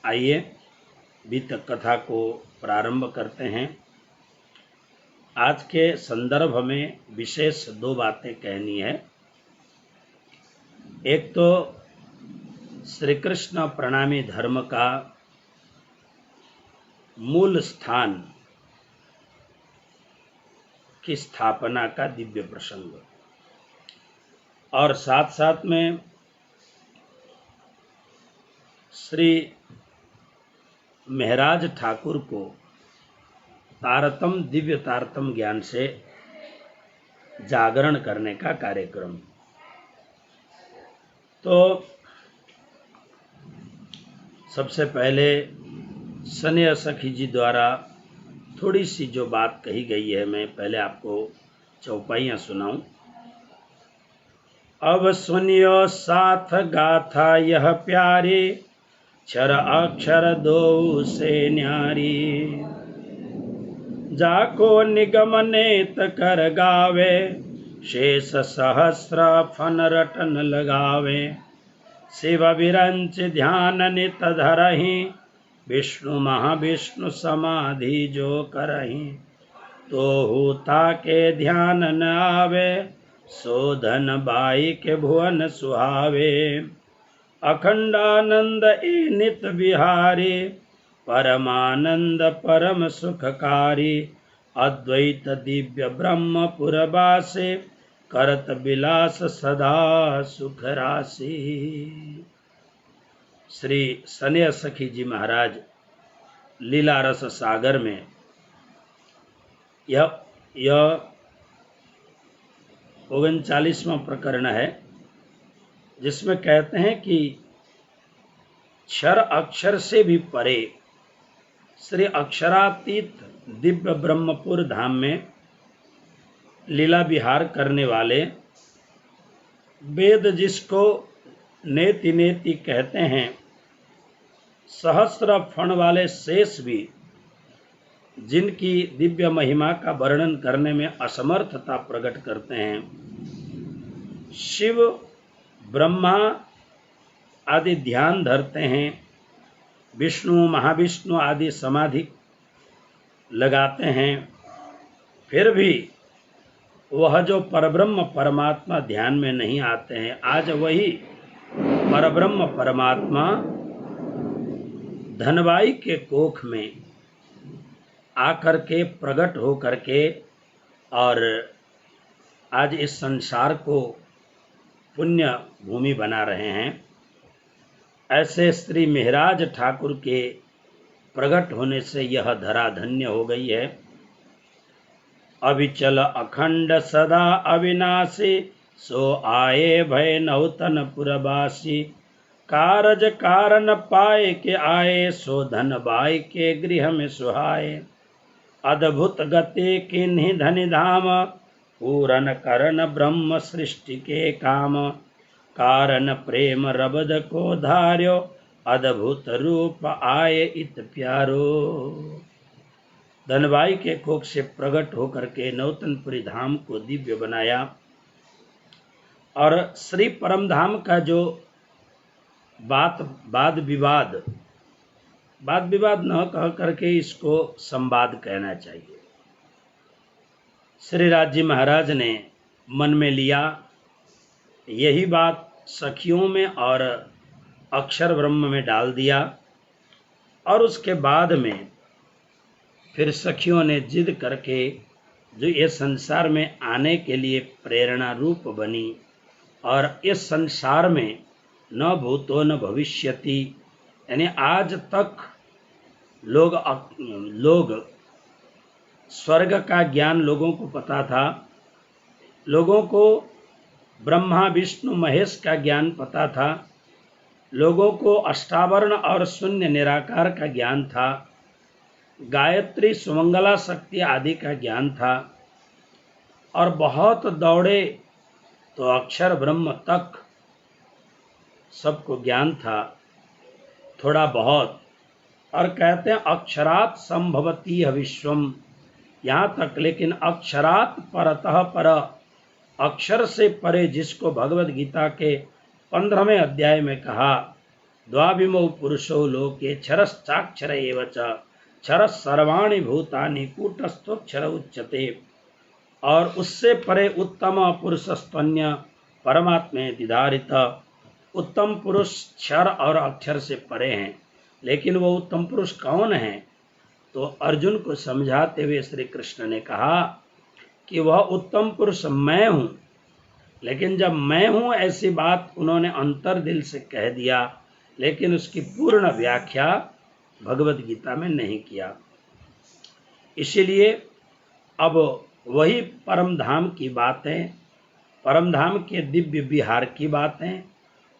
आइए बीतक कथा को प्रारंभ करते हैं। आज के संदर्भ में विशेष दो बातें कहनी है। एक तो श्री कृष्ण प्रणामी धर्म का मूल स्थान की स्थापना का दिव्य प्रसंग, और साथ साथ में श्री महराज ठाकुर को दिव्य तारतम ज्ञान से जागरण करने का कार्यक्रम। तो सबसे पहले स्नेह सखी जी द्वारा थोड़ी सी जो बात कही गई है, मैं पहले आपको चौपाइयाँ सुनाऊं। अब सुनियो साथ गाथा यह प्यारी, क्षर अक्षर दो से न्यारी। जाको निगम नेत कर गावे, शेष सहस्र फन रटन लगावे। शिव विरंच ध्यान नित धरहि, विष्णु महाविष्णु समाधि जो करहि। तो होता के ध्यान न आवे, सोधन बाई के भुवन सुहावे। अखंडानंद ए नित बिहारी, परमानंद परम सुखकारी। अद्वैत दिव्य ब्रह्मपुर वासे, करत विलास सदा सुख राशि। श्री स्नेह सखी जी महाराज लीला रस सागर में यह 39वां प्रकरण है, जिसमें कहते हैं कि क्षर अक्षर से भी परे श्री अक्षरातीत दिव्य ब्रह्मपुर धाम में लीला विहार करने वाले, वेद जिसको नेति नेति कहते हैं, सहस्र फण वाले शेष भी जिनकी दिव्य महिमा का वर्णन करने में असमर्थता प्रकट करते हैं, शिव ब्रह्मा आदि ध्यान धरते हैं, विष्णु महाविष्णु आदि समाधि लगाते हैं, फिर भी वह जो परब्रह्म परमात्मा ध्यान में नहीं आते हैं। आज वही परब्रह्म परमात्मा धनबाई के कोख में आकर के प्रकट हो करके और आज इस संसार को पुण्य भूमि बना रहे हैं। ऐसे श्री महराज ठाकुर के प्रकट होने से यह धरा धन्य हो गई है। अविचल अखंड सदा अविनाशी, सो आए भय नौतन पुरवासी। कारज कारण पाए के आए, सो धन बाई के गृह में सुहाए। अद्भुत गति किन्हीं धनि धाम, पूरन करन ब्रह्म सृष्टि के काम। कारण प्रेम रबद को धार्यो, अद्भुत रूप आए इत प्यारो। धनबाई के कोख से प्रकट होकर के नौतनपुरी धाम को दिव्य बनाया, और श्री परम धाम का जो वाद विवाद न कह करके इसको संवाद कहना चाहिए। श्री राज महाराज ने मन में लिया, यही बात सखियों में और अक्षर ब्रह्म में डाल दिया, और उसके बाद में फिर सखियों ने जिद करके जो ये संसार में आने के लिए प्रेरणा रूप बनी, और इस संसार में न भूतो न भविष्यति, यानी आज तक लोग स्वर्ग का ज्ञान लोगों को पता था, लोगों को ब्रह्मा विष्णु महेश का ज्ञान पता था, लोगों को अष्टावरण और शून्य निराकार का ज्ञान था, गायत्री सुमंगला शक्ति आदि का ज्ञान था, और बहुत दौड़े तो अक्षर ब्रह्म तक सबको ज्ञान था, थोड़ा बहुत। और कहते हैं अक्षरात संभवती विश्वम, यहाँ तक, लेकिन अक्षरात परतः पर, अक्षर से परे जिसको भगवद गीता के 15वें अध्याय में कहा द्वाभिमौ पुरुषो लोके क्षरश्चाक्षर एव च क्षरः सर्वाणि भूतानि कूटस्थोक्षर उच्यते। और उससे परे उत्तम पुरुषस्तन्य परमात्मे दिधारित। उत्तम पुरुष क्षर और अक्षर से परे हैं, लेकिन वो उत्तम पुरुष कौन है? तो अर्जुन को समझाते हुए श्री कृष्ण ने कहा कि वह उत्तम पुरुष मैं हूँ। लेकिन जब मैं हूँ ऐसी बात उन्होंने अंतर दिल से कह दिया, लेकिन उसकी पूर्ण व्याख्या भगवत गीता में नहीं किया। इसीलिए अब वही परम धाम की बातें, परम धाम के दिव्य विहार की बातें,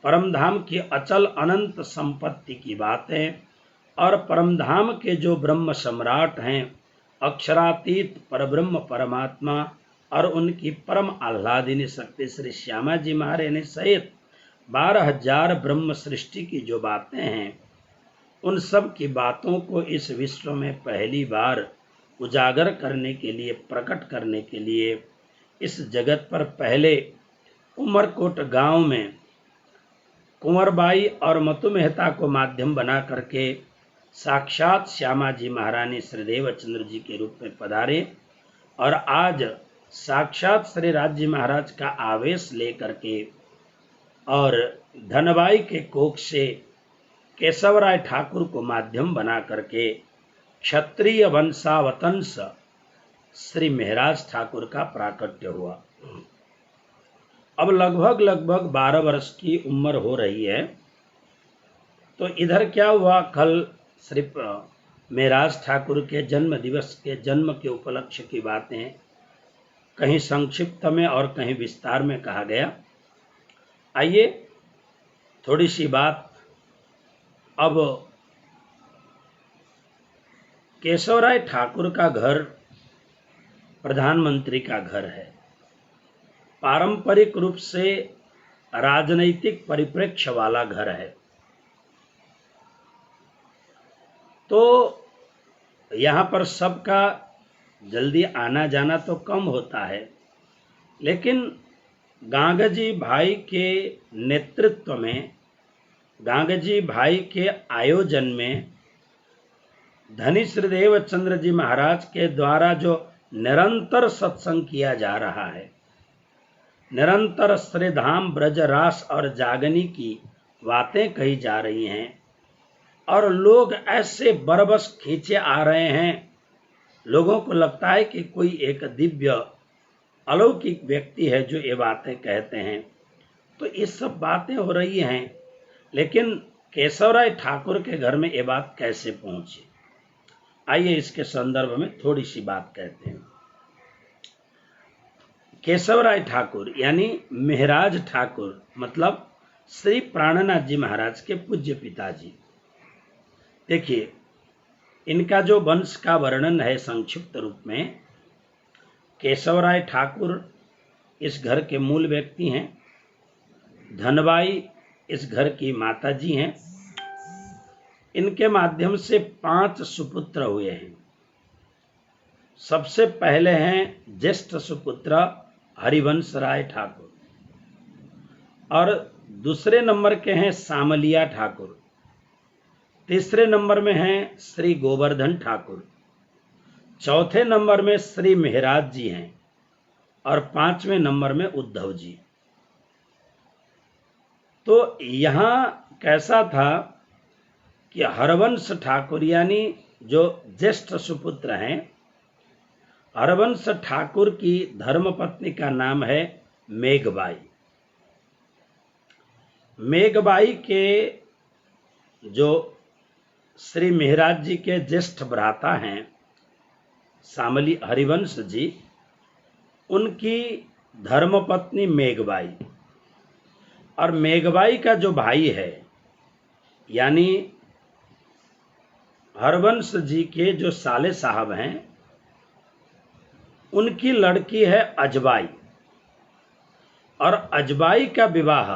परम धाम की अचल अनंत संपत्ति की बातें और परम धाम के जो ब्रह्म सम्राट हैं, अक्षरातीत परब्रह्म परमात्मा और उनकी परम आह्लादिनी शक्ति श्री श्यामा जी महाराज सहित 12,000 ब्रह्म सृष्टि की जो बातें हैं, उन सब की बातों को इस विश्व में पहली बार उजागर करने के लिए, प्रकट करने के लिए इस जगत पर पहले उमरकोट गांव में कुंवरबाई और मतु मेहता को माध्यम बना करके साक्षात श्यामा जी महारानी श्री देवचंद्र जी के रूप में पधारे और आज साक्षात श्री राज्य महाराज का आवेश लेकर के और धनबाई के कोख से केशवराय ठाकुर को माध्यम बना करके क्षत्रिय वंशावतंस श्री महराज ठाकुर का प्राकट्य हुआ। अब लगभग 12 वर्ष की उम्र हो रही है। तो इधर क्या हुआ, कल श्री महराज ठाकुर के जन्म दिवस के जन्म के उपलक्ष्य की बातें कहीं संक्षिप्त में और कहीं विस्तार में कहा गया। आइए थोड़ी सी बात। अब केशवराय ठाकुर का घर प्रधानमंत्री का घर है, पारंपरिक रूप से राजनैतिक परिप्रेक्ष्य वाला घर है। तो यहाँ पर सबका जल्दी आना जाना तो कम होता है, लेकिन गांगजी भाई के नेतृत्व में, गांगजी भाई के आयोजन में धनी श्री देवचंद्र जी महाराज के द्वारा जो निरंतर सत्संग किया जा रहा है, निरंतर श्रीधाम ब्रज रास और जागनी की बातें कही जा रही हैं और लोग ऐसे बरबस खींचे आ रहे हैं, लोगों को लगता है कि कोई एक दिव्य अलौकिक व्यक्ति है जो ये बातें कहते हैं। तो ये सब बातें हो रही हैं, लेकिन केशवराय ठाकुर के घर में ये बात कैसे पहुंची, आइए इसके संदर्भ में थोड़ी सी बात कहते हैं। केशवराय ठाकुर यानी महराज ठाकुर मतलब श्री प्राणनाथ जी महाराज के पूज्य पिताजी। देखिए, इनका जो वंश का वर्णन है संक्षिप्त रूप में, केशवराय ठाकुर इस घर के मूल व्यक्ति हैं, धनबाई इस घर की माता जी हैं। इनके माध्यम से 5 सुपुत्र हुए हैं। सबसे पहले हैं ज्येष्ठ सुपुत्र हरिवंश राय ठाकुर और दूसरे नंबर के हैं सामलिया ठाकुर, तीसरे नंबर में हैं श्री गोवर्धन ठाकुर, चौथे नंबर में श्री महराज जी हैं और 5वें नंबर में उद्धव जी। तो यहाँ कैसा था कि हरवंश ठाकुर यानी जो ज्येष्ठ सुपुत्र हैं, हरवंश ठाकुर की धर्मपत्नी का नाम है मेघबाई। मेघबाई के जो श्री महराज जी के ज्येष्ठ भ्राता हैं सामली हरिवंश जी, उनकी धर्मपत्नी मेघबाई और मेघबाई का जो भाई है यानी हरवंश जी के जो साले साहब हैं, उनकी लड़की है अजबाई और अजबाई का विवाह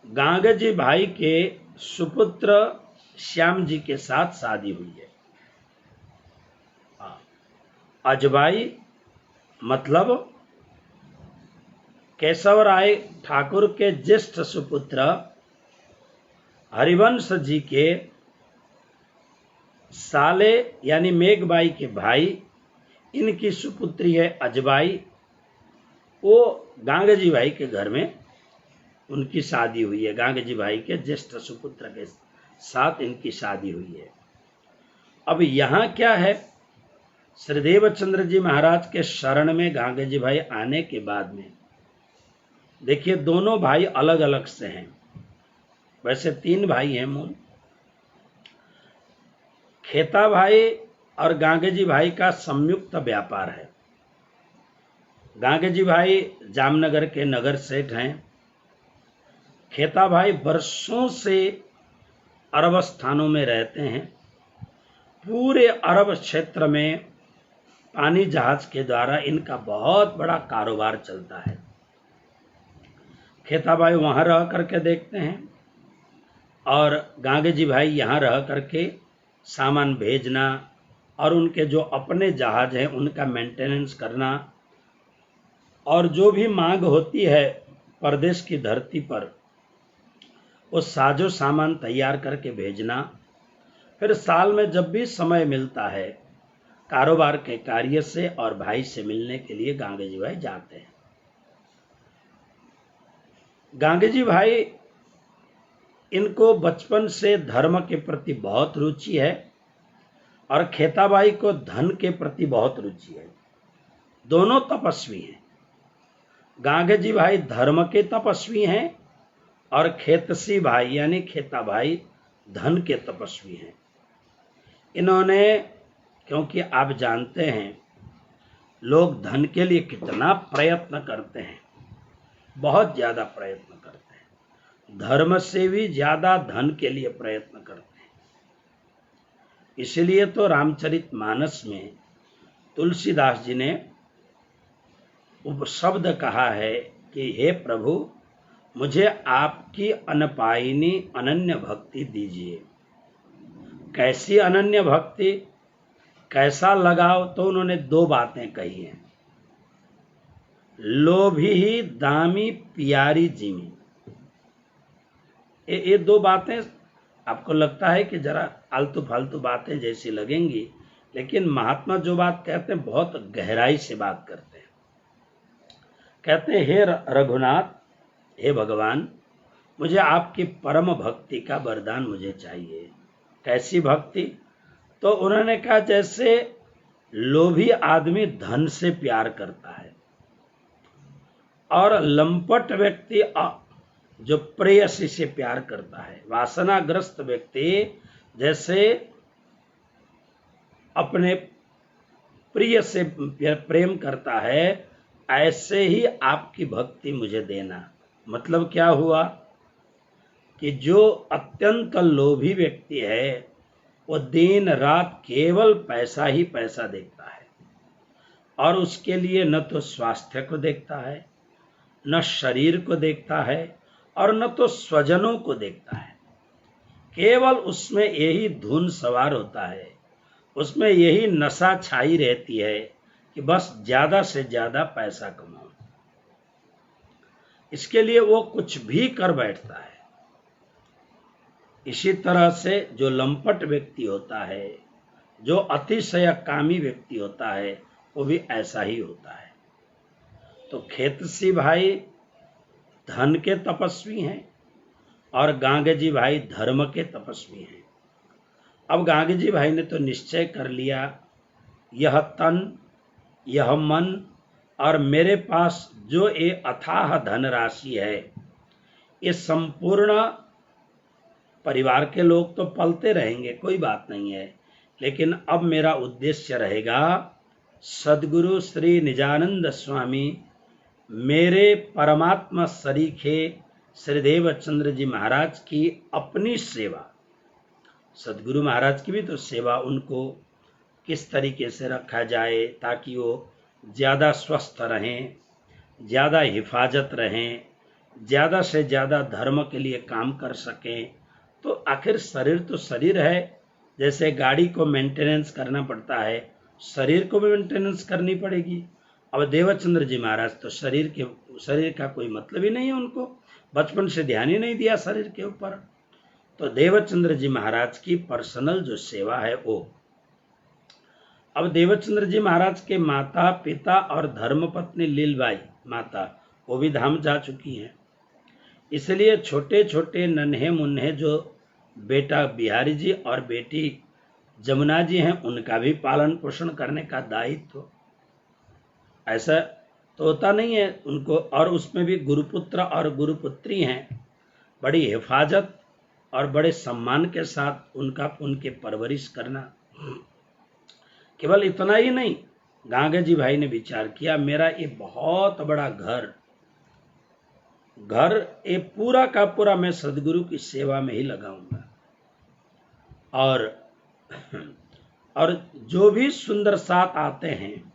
गांगजी भाई के सुपुत्र श्याम जी के साथ शादी हुई है। अजबाई मतलब केशवराय ठाकुर के ज्येष्ठ सुपुत्र हरिवंश जी के साले यानी मेघबाई के भाई, इनकी सुपुत्री है अजबाई। वो गांगजी भाई के घर में उनकी शादी हुई है। गांगजी भाई के ज्येष्ठ सुपुत्र के साथ इनकी शादी हुई है। अब यहाँ क्या है, श्रीदेव चंद्र जी महाराज के शरण में गांगजी भाई आने के बाद में देखिए दोनों भाई अलग अलग से हैं। वैसे 3 भाई हैं मूल। खेता भाई और गांगजी भाई का संयुक्त व्यापार है। गांगजी भाई जामनगर के नगर सेठ हैं। खेता भाई वर्षों से अरब स्थानों में रहते हैं। पूरे अरब क्षेत्र में पानी जहाज के द्वारा इनका बहुत बड़ा कारोबार चलता है। खेता भाई वहाँ रह करके देखते हैं और गांगजी भाई यहाँ रह करके सामान भेजना और उनके जो अपने जहाज हैं उनका मेंटेनेंस करना और जो भी मांग होती है परदेश की धरती पर वो साजो सामान तैयार करके भेजना। फिर साल में जब भी समय मिलता है कारोबार के कार्य से और भाई से मिलने के लिए गांगजी भाई जाते हैं। गांगजी भाई इनको बचपन से धर्म के प्रति बहुत रुचि है और खेताबाई को धन के प्रति बहुत रुचि है। दोनों तपस्वी हैं। गांगजी भाई धर्म के तपस्वी हैं और खेतसी भाई यानी खेता भाई धन के तपस्वी हैं। इन्होंने, क्योंकि आप जानते हैं लोग धन के लिए कितना प्रयत्न करते हैं, बहुत ज़्यादा प्रयत्न करते हैं, धर्म से भी ज़्यादा धन के लिए प्रयत्न करते हैं। इसलिए तो रामचरितमानस में तुलसीदास जी ने उपशब्द कहा है कि हे प्रभु मुझे आपकी अनपायिनी अनन्य भक्ति दीजिए। कैसी अनन्य भक्ति, कैसा लगाव, तो उन्होंने 2 बातें कही हैं। लोभी ही दामी प्यारी जिमी। ये 2 बातें आपको लगता है कि जरा आलतू फालतू बातें जैसी लगेंगी, लेकिन महात्मा जो बात कहते हैं बहुत गहराई से बात करते हैं। कहते हैं हे रघुनाथ, हे भगवान, मुझे आपकी परम भक्ति का वरदान मुझे चाहिए। कैसी भक्ति, तो उन्होंने कहा जैसे लोभी आदमी धन से प्यार करता है और लंपट व्यक्ति जो प्रेयसी से प्यार करता है, वासनाग्रस्त व्यक्ति जैसे अपने प्रिय से प्रेम करता है, ऐसे ही आपकी भक्ति मुझे देना। मतलब क्या हुआ कि जो अत्यंत लोभी व्यक्ति है वो दिन रात केवल पैसा ही पैसा देखता है और उसके लिए न तो स्वास्थ्य को देखता है, न शरीर को देखता है और न तो स्वजनों को देखता है। केवल उसमें यही धुन सवार होता है, उसमें यही नशा छाई रहती है कि बस ज़्यादा से ज़्यादा पैसा कमाओ। इसके लिए वो कुछ भी कर बैठता है। इसी तरह से जो लंपट व्यक्ति होता है, जो अतिशय कामी व्यक्ति होता है, वो भी ऐसा ही होता है। तो खेतसी भाई धन के तपस्वी हैं और गांगजी भाई धर्म के तपस्वी हैं। अब गांगजी भाई ने तो निश्चय कर लिया, यह तन, यह मन और मेरे पास जो ये अथाह धनराशि है, ये संपूर्ण परिवार के लोग तो पलते रहेंगे, कोई बात नहीं है, लेकिन अब मेरा उद्देश्य रहेगा सद्गुरु श्री निजानंद स्वामी मेरे परमात्मा सरीखे श्रीदेव चंद्र जी महाराज की अपनी सेवा, सद्गुरु महाराज की भी तो सेवा, उनको किस तरीके से रखा जाए ताकि वो ज़्यादा स्वस्थ रहें, ज़्यादा हिफाजत रहें, ज़्यादा से ज़्यादा धर्म के लिए काम कर सकें। तो आखिर शरीर तो शरीर है, जैसे गाड़ी को मेंटेनेंस करना पड़ता है, शरीर को भी मेंटेनेंस करनी पड़ेगी। अब देवचंद्र जी महाराज तो शरीर का कोई मतलब ही नहीं है, उनको बचपन से ध्यान ही नहीं दिया शरीर के ऊपर। तो देवचंद्र जी महाराज की पर्सनल जो सेवा है वो। अब देवचंद्र जी महाराज के माता पिता और धर्मपत्नी लीलबाई माता वो भी धाम जा चुकी हैं, इसलिए छोटे छोटे नन्हे मुन्ने जो बेटा बिहारी जी और बेटी जमुना जी हैं उनका भी पालन पोषण करने का दायित्व ऐसा तो होता नहीं है उनको, और उसमें भी गुरुपुत्र और गुरुपुत्री हैं, बड़ी हिफाजत और बड़े सम्मान के साथ उनके परवरिश करना। केवल इतना ही नहीं, गांगे जी भाई ने विचार किया मेरा ये बहुत बड़ा घर ये पूरा का पूरा मैं सदगुरु की सेवा में ही लगाऊंगा, और जो भी सुंदर साथ आते हैं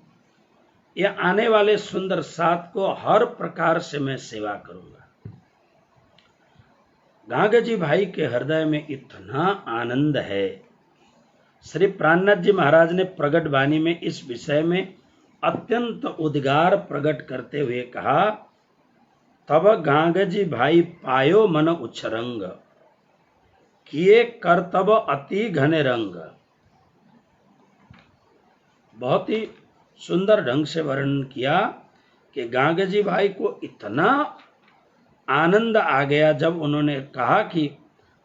ये आने वाले सुंदर साथ को हर प्रकार से मैं सेवा करूंगा। गांगे जी भाई के हृदय में इतना आनंद है। श्री प्राणनाथ जी महाराज ने प्रगट वाणी में इस विषय में अत्यंत उद्गार प्रकट करते हुए कहा, तब गांगे जी भाई पायो मन उच्छरंग, किए करतब अति घने रंग। बहुत ही सुंदर ढंग से वर्णन किया कि गांगे जी भाई को इतना आनंद आ गया जब उन्होंने कहा कि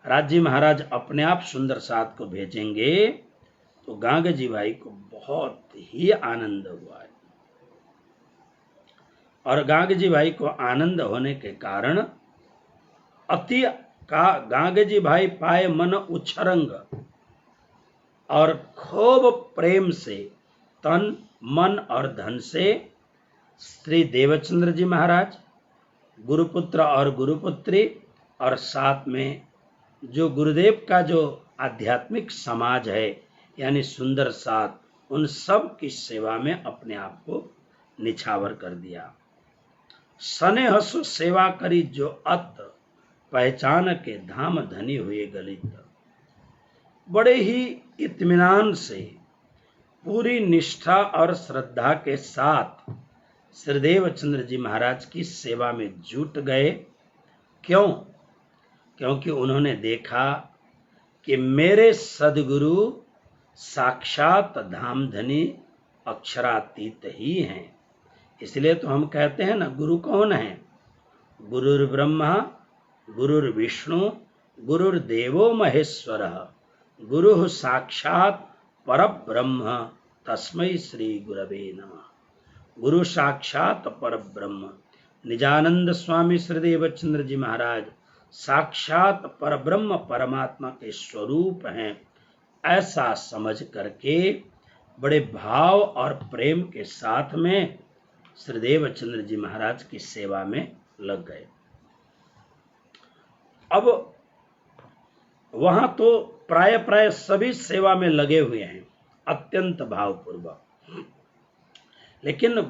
राज महाराज अपने आप सुंदर साथ को भेजेंगे, तो गांगे जी भाई को बहुत ही आनंद हुआ है। और गांगे जी भाई को आनंद होने के कारण अति का गांगे जी भाई पाए मन उच्छरंग, और खूब प्रेम से तन मन और धन से श्री देवचंद्र जी महाराज, गुरुपुत्र और गुरुपुत्री, और साथ में जो गुरुदेव का जो आध्यात्मिक समाज है यानी सुंदर साथ, उन सब की सेवा में अपने आप को निछावर कर दिया। स्नेहस सेवा करी जो अत, पहचान के धाम धनी हुए गलित। बड़े ही इत्मीनान से पूरी निष्ठा और श्रद्धा के साथ श्री देवचंद्र जी महाराज की सेवा में जुट गए। क्यों? क्योंकि उन्होंने देखा कि मेरे सदगुरु साक्षात धामधनी अक्षरातीत ही हैं। इसलिए तो हम कहते हैं ना, गुरु कौन है? गुरुर् ब्रह्मा गुरुर्विष्णु गुरुर्देवो महेश्वरः, गुरु साक्षात परब्रह्म तस्मै श्री गुरवे नमः। गुरु साक्षात परब्रह्म, निजानंद स्वामी श्री देवचंद्र जी महाराज साक्षात परब्रह्म परमात्मा के स्वरूप हैं, ऐसा समझ करके बड़े भाव और प्रेम के साथ में श्री देवचंद्र जी महाराज की सेवा में लग गए। अब वहां तो प्राय सभी सेवा में लगे हुए हैं अत्यंत भावपूर्वक, लेकिन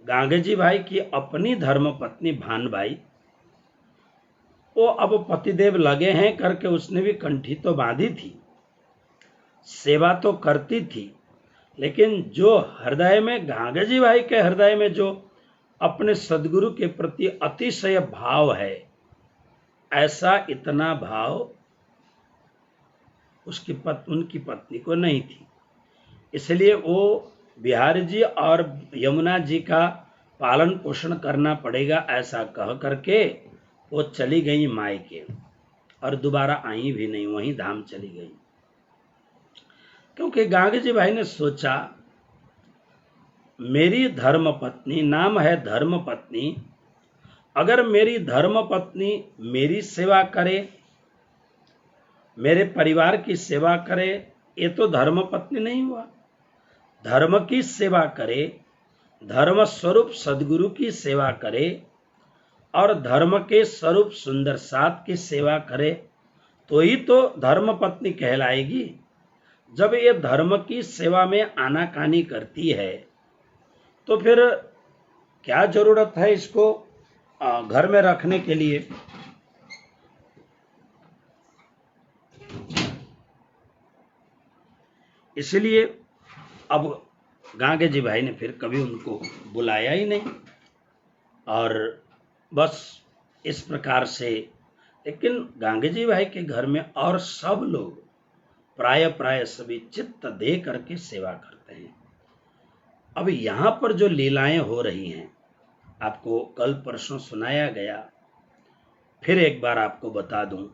गांगे जी भाई की अपनी धर्मपत्नी भानबाई, वो अब पतिदेव लगे हैं करके उसने भी कंठी तो बांधी थी, सेवा तो करती थी, लेकिन जो हृदय में गांगे जी भाई के हृदय में जो अपने सदगुरु के प्रति अतिशय भाव है, ऐसा इतना भाव उनकी पत्नी को नहीं थी। इसलिए वो बिहारी जी और यमुना जी का पालन पोषण करना पड़ेगा ऐसा कह करके वो चली गई मायके, और दोबारा आई भी नहीं, वहीं धाम चली गई। क्योंकि गांगे जी भाई ने सोचा मेरी धर्मपत्नी, नाम है धर्मपत्नी, अगर मेरी धर्मपत्नी मेरी सेवा करे, मेरे परिवार की सेवा करे, ये तो धर्मपत्नी नहीं हुआ। धर्म की सेवा करे, धर्म स्वरूप सदगुरु की सेवा करे, और धर्म के स्वरूप सुंदर साथ की सेवा करे, तो ही तो धर्मपत्नी कहलाएगी। जब ये धर्म की सेवा में आनाकानी करती है, तो फिर क्या जरूरत है इसको घर में रखने के लिए? इसलिए अब गांगे जी भाई ने फिर कभी उनको बुलाया ही नहीं, और बस इस प्रकार से लेकिन गांगेजी भाई के घर में और सब लोग प्राय सभी चित्त दे करके सेवा करते हैं। अब यहाँ पर जो लीलाएं हो रही हैं, आपको कल परसों सुनाया गया, फिर एक बार आपको बता दूं।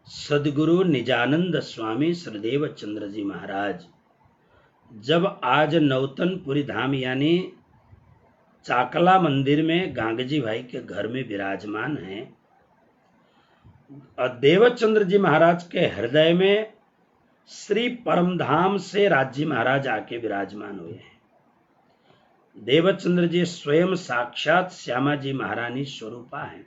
सदगुरु निजानंद स्वामी श्रीदेव चंद्र जी महाराज जब आज नौतनपुरी धाम यानी चाकला मंदिर में गांगजी भाई के घर में विराजमान हैं, देवचंद्र जी महाराज के हृदय में श्री परमधाम से राजी महाराज आके विराजमान हुए हैं। देवचंद्र जी स्वयं साक्षात श्यामा जी महारानी स्वरूपा हैं।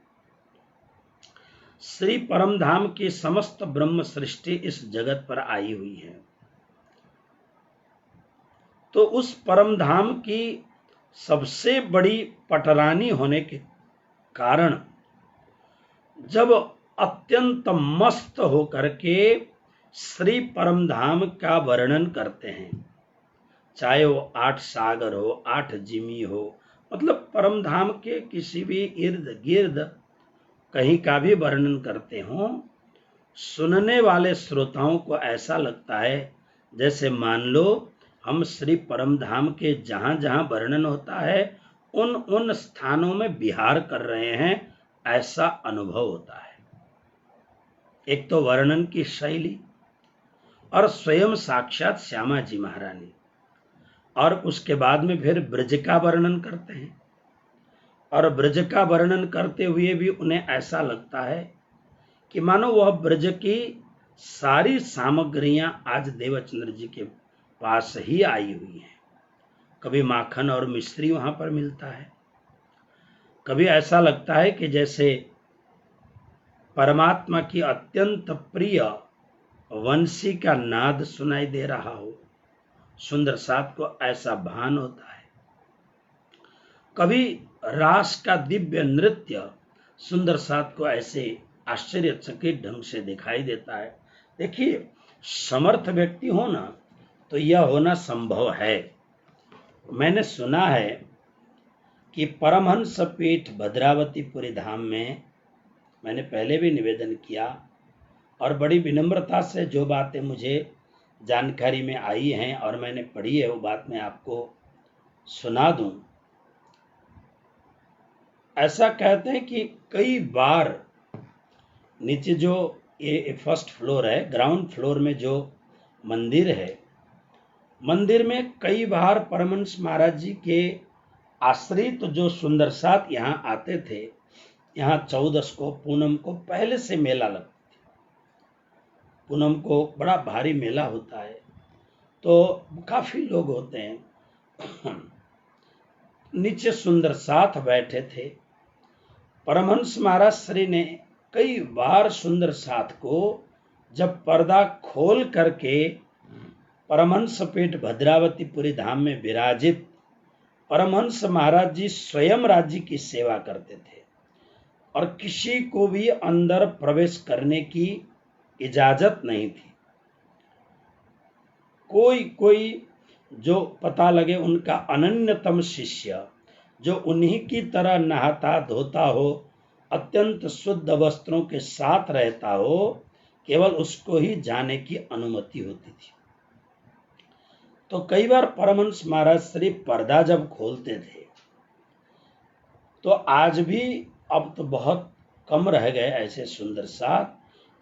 श्री परमधाम की समस्त ब्रह्म सृष्टि इस जगत पर आई हुई है। तो उस परमधाम की सबसे बड़ी पटरानी होने के कारण जब अत्यंत मस्त होकर के श्री परमधाम का वर्णन करते हैं, चाहे वो 8 सागर हो, 8 जिमी हो, मतलब परमधाम के किसी भी इर्द गिर्द कहीं का भी वर्णन करते हो, सुनने वाले श्रोताओं को ऐसा लगता है जैसे मान लो हम श्री परमधाम के जहां जहां वर्णन होता है उन स्थानों में विहार कर रहे हैं, ऐसा अनुभव होता है। एक तो वर्णन की शैली और स्वयं साक्षात श्यामा जी महारानी, और उसके बाद में फिर ब्रज का वर्णन करते हैं, और ब्रज का वर्णन करते हुए भी उन्हें ऐसा लगता है कि मानो वह ब्रज की सारी सामग्रियां आज देवचंद्र जी के पास ही आई हुई हैं। कभी माखन और मिश्री वहां पर मिलता है, कभी ऐसा लगता है कि जैसे परमात्मा की अत्यंत प्रिय वंशी का नाद सुनाई दे रहा हो। सुंदर साथ को ऐसा भान होता है। कभी रास का दिव्य नृत्य सुंदर साथ को ऐसे आश्चर्यचकित ढंग से दिखाई देता है। देखिए, समर्थ व्यक्ति हो ना तो यह होना संभव है। मैंने सुना है कि परमहंस पीठ भद्रावतीपुरी धाम में, मैंने पहले भी निवेदन किया और बड़ी विनम्रता से जो बातें मुझे जानकारी में आई हैं और मैंने पढ़ी है वो बात मैं आपको सुना दूं। ऐसा कहते हैं कि कई बार नीचे जो ये फर्स्ट फ्लोर है, ग्राउंड फ्लोर में जो मंदिर है, मंदिर में कई बार परमहंस महाराज जी के आश्रित जो सुंदर साथ यहाँ आते थे। यहाँ 14 को पूनम को पहले से मेला लगता है। पूनम को बड़ा भारी मेला होता है, तो काफी लोग होते हैं। नीचे सुंदर साथ बैठे थे। परमहंस महाराज श्री ने कई बार सुंदर साथ को जब पर्दा खोल करके परमहंस पीठ भद्रावतीपुरी धाम में विराजित परमहंस महाराज जी स्वयं राज्य की सेवा करते थे और किसी को भी अंदर प्रवेश करने की इजाजत नहीं थी। कोई जो पता लगे उनका अनन्यतम शिष्य जो उन्हीं की तरह नहाता धोता हो, अत्यंत शुद्ध वस्त्रों के साथ रहता हो, केवल उसको ही जाने की अनुमति होती थी। तो कई बार परमहंस महाराज श्री पर्दा जब खोलते थे, तो आज भी, अब तो बहुत कम रह गए ऐसे सुंदर साथ,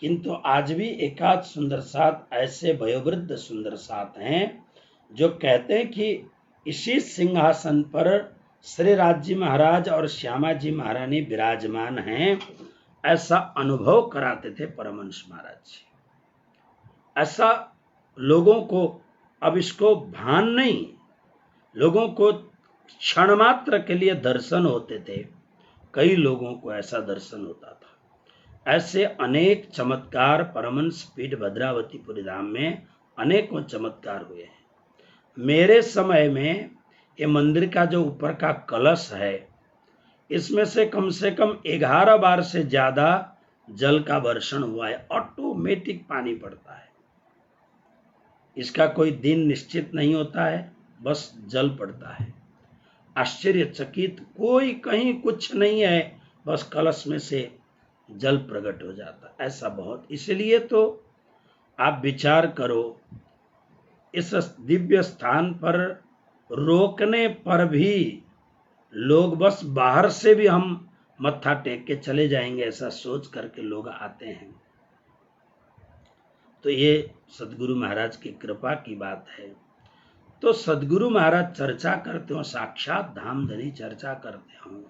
किंतु आज भी एकाध सुंदर साथ ऐसे वयोवृद्ध सुंदर साथ हैं जो कहते हैं कि इसी सिंहासन पर श्री राज्य महाराज और श्यामा जी महारानी विराजमान हैं। ऐसा अनुभव कराते थे परमहंस महाराज जी। ऐसा लोगों को, अब इसको भान नहीं, लोगों को क्षण मात्र के लिए दर्शन होते थे। कई लोगों को ऐसा दर्शन होता था। ऐसे अनेक चमत्कार परमहंस पीठ भद्रावतीपुरी धाम में अनेकों चमत्कार हुए हैं। मेरे समय में ये मंदिर का जो ऊपर का कलश है, इसमें से कम 11 बार से ज्यादा जल का वर्षण हुआ है। ऑटोमेटिक पानी पड़ता है, इसका कोई दिन निश्चित नहीं होता है, बस जल पड़ता है। आश्चर्यचकित, कोई कहीं कुछ नहीं है, बस कलश में से जल प्रकट हो जाता। ऐसा बहुत, इसलिए तो आप विचार करो, इस दिव्य स्थान पर रोकने पर भी लोग बस बाहर से भी हम मत्था टेक के चले जाएंगे ऐसा सोच करके लोग आते हैं। तो ये सदगुरु महाराज की कृपा की बात है। तो सदगुरु महाराज चर्चा करते हो, साक्षात धामधनी चर्चा करते हो,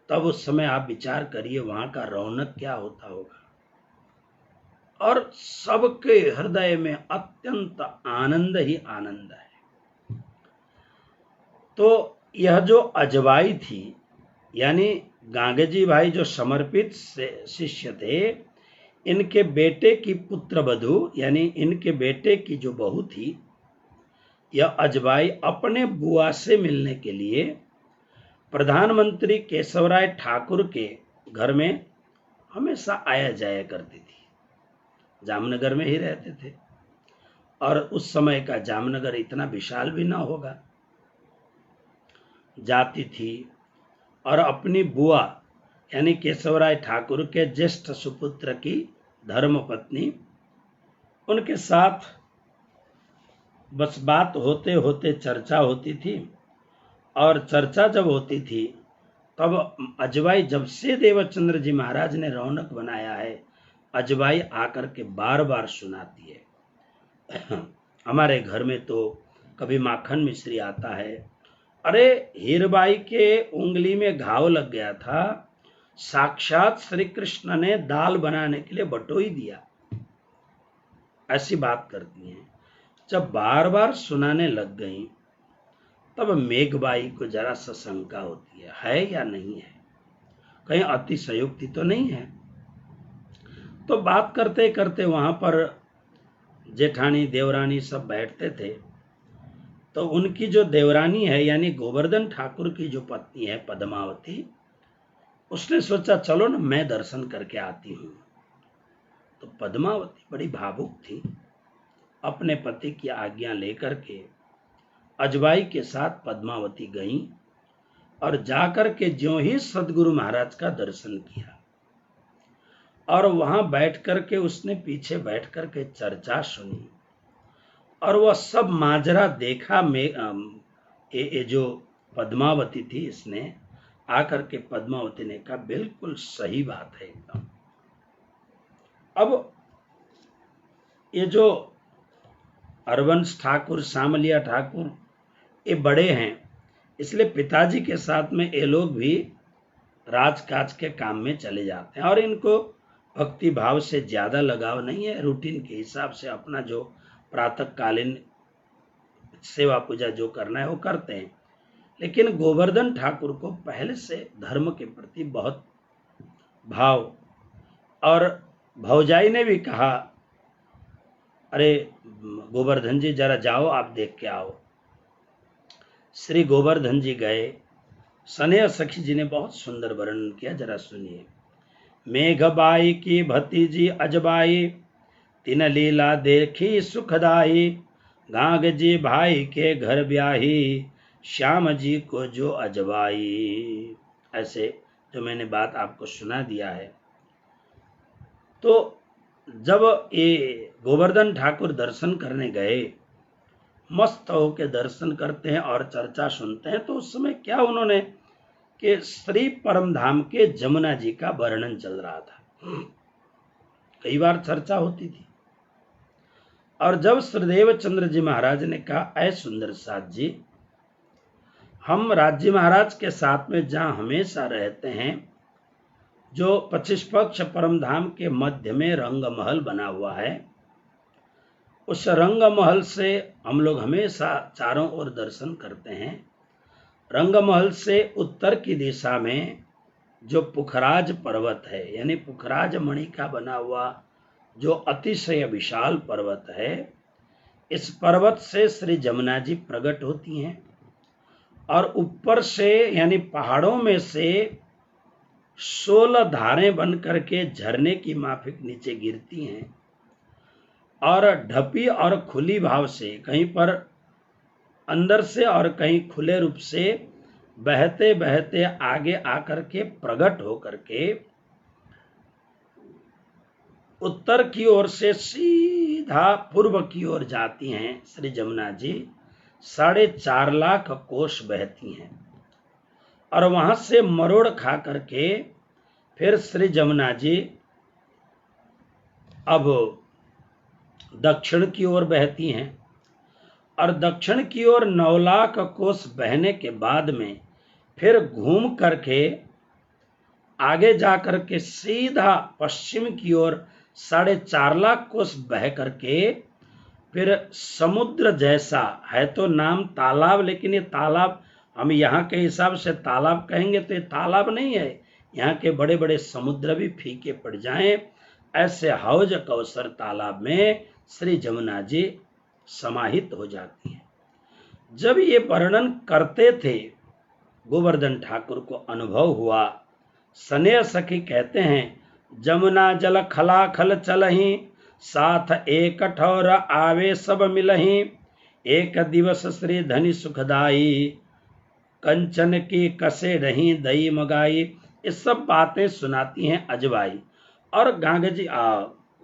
तब उस समय आप विचार करिए वहां का रौनक क्या होता होगा। और सबके हृदय में अत्यंत आनंद ही आनंद है। तो यह जो अजवाई थी, यानी गांगेजी भाई जो समर्पित शिष्य थे, इनके बेटे की पुत्र वधू, यानी इनके बेटे की जो बहू थी, यह अजवाई अपने बुआ से मिलने के लिए प्रधानमंत्री केशवराय ठाकुर के घर में हमेशा आया जाया करती थी। जामनगर में ही रहते थे, और उस समय का जामनगर इतना विशाल भी ना होगा। जाती थी और अपनी बुआ यानी केशवराय ठाकुर के ज्येष्ठ सुपुत्र की धर्मपत्नी, उनके साथ बस बात होते होते चर्चा होती थी। और चर्चा जब होती थी तब अजवाई, जब से देवचंद्र जी महाराज ने रौनक बनाया है, अजवाई आकर के बार बार सुनाती है। हमारे घर में तो कभी माखन मिश्री आता है, अरे हीरबाई के उंगली में घाव लग गया था, साक्षात श्री कृष्ण ने दाल बनाने के लिए बटोई दिया, ऐसी बात करती हैं। जब बार बार सुनाने लग गई तब मेघबाई को जरा सा शंका होती है या नहीं है, कहीं अतिशयोक्ति तो नहीं है। तो बात करते करते वहां पर जेठानी देवरानी सब बैठते थे। तो उनकी जो देवरानी है यानी गोवर्धन ठाकुर की जो पत्नी है पद्मावती, उसने सोचा चलो ना मैं दर्शन करके आती हूँ। तो पद्मावती बड़ी भावुक थी, अपने पति की आज्ञा लेकर के अजवाई के साथ पद्मावती गई और जाकर के ज्यों ही सदगुरु महाराज का दर्शन किया, और वहां बैठ करके उसने पीछे बैठ करके चर्चा सुनी, और वह सब माजरा देखा में ये जो पद्मावती थी, इसने आकर के पद्मावती ने कहा बिल्कुल सही बात है एकदम। अब ये जो हरवंश ठाकुर, सामलिया ठाकुर, ये बड़े हैं, इसलिए पिताजी के साथ में ये लोग भी राजकाज के काम में चले जाते हैं, और इनको भक्ति भाव से ज्यादा लगाव नहीं है। रूटीन के हिसाब से अपना जो प्रातःकालीन सेवा पूजा जो करना है वो करते हैं। लेकिन गोवर्धन ठाकुर को पहले से धर्म के प्रति बहुत भाव, और भौजाई ने भी कहा अरे गोवर्धन जी जरा जाओ, आप देख के आओ। श्री गोवर्धन जी गए। सनेह सखी जी ने बहुत सुंदर वर्णन किया, जरा सुनिए। मेघबाई की भतीजी अजबाई, तिन लीला देखी सुखदाई, गांग जी भाई के घर ब्याही, श्याम जी को जो अजबाई। ऐसे जो मैंने बात आपको सुना दिया है। तो जब ये गोवर्धन ठाकुर दर्शन करने गए, मस्त होकर दर्शन करते हैं और चर्चा सुनते हैं, तो उस समय क्या उन्होंने कि श्री परम धाम के जमुना जी का वर्णन चल रहा था, कई बार चर्चा होती थी। और जब श्रीदेव चंद्र जी महाराज ने कहा ऐ सुंदर साथ जी, हम राज्य महाराज के साथ में जहां हमेशा रहते हैं, जो 25 पक्ष परम धाम के मध्य में रंग महल बना हुआ है, उस रंग महल से हम लोग हमेशा चारों ओर दर्शन करते हैं। रंग महल से उत्तर की दिशा में जो पुखराज पर्वत है, यानी पुखराज मणि का बना हुआ जो अतिशय विशाल पर्वत है, इस पर्वत से श्री जमुना जी प्रकट होती हैं, और ऊपर से यानी पहाड़ों में से 16 धारें बन करके झरने की माफिक नीचे गिरती हैं, और ढपी और खुली भाव से, कहीं पर अंदर से और कहीं खुले रूप से बहते बहते आगे आकर के प्रकट होकर के उत्तर की ओर से सीधा पूर्व की ओर जाती हैं श्री जमुना जी, 4.5 लाख कोस बहती हैं और वहां से मरोड़ खा करके फिर श्री जमुना जी अब दक्षिण की ओर बहती हैं और दक्षिण की ओर 9 लाख कोस बहने के बाद में फिर घूम करके आगे जाकर के सीधा पश्चिम की ओर 4.5 लाख कोस बह करके फिर समुद्र जैसा है, तो नाम तालाब, लेकिन ये तालाब हम यहाँ के हिसाब से तालाब कहेंगे तो ये तालाब नहीं है, यहाँ के बड़े बड़े समुद्र भी फीके पड़ जाएं, ऐसे हौज कौसर तालाब में श्री जमुना जी समाहित हो जाती हैं। जब ये वर्णन करते थे गोवर्धन ठाकुर को अनुभव हुआ। स्नेह सखी कहते हैं, जमुना जल खलाखल चलही, साथ एक ठौर आवे सब मिलही, एक दिवस श्री धनी सुखदाई, कंचन की कसे रही दई मगाई। ये सब बातें सुनाती हैं अजबाई। और गांग जी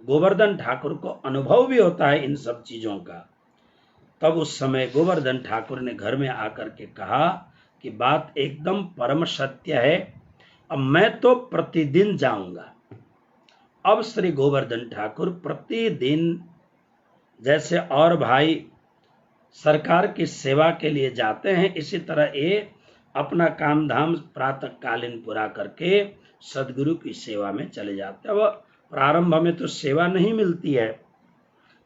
गोवर्धन ठाकुर को अनुभव भी होता है इन सब चीजों का। तब उस समय गोवर्धन ठाकुर ने घर में आकर के कहा कि बात एकदम परम सत्य है, अब मैं तो प्रतिदिन जाऊंगा। अब श्री गोवर्धन ठाकुर प्रतिदिन, जैसे और भाई सरकार की सेवा के लिए जाते हैं, इसी तरह ये अपना काम धाम प्रातःकालीन पूरा करके सदगुरु की सेवा में चले जाते हैं। अब प्रारंभ में तो सेवा नहीं मिलती है,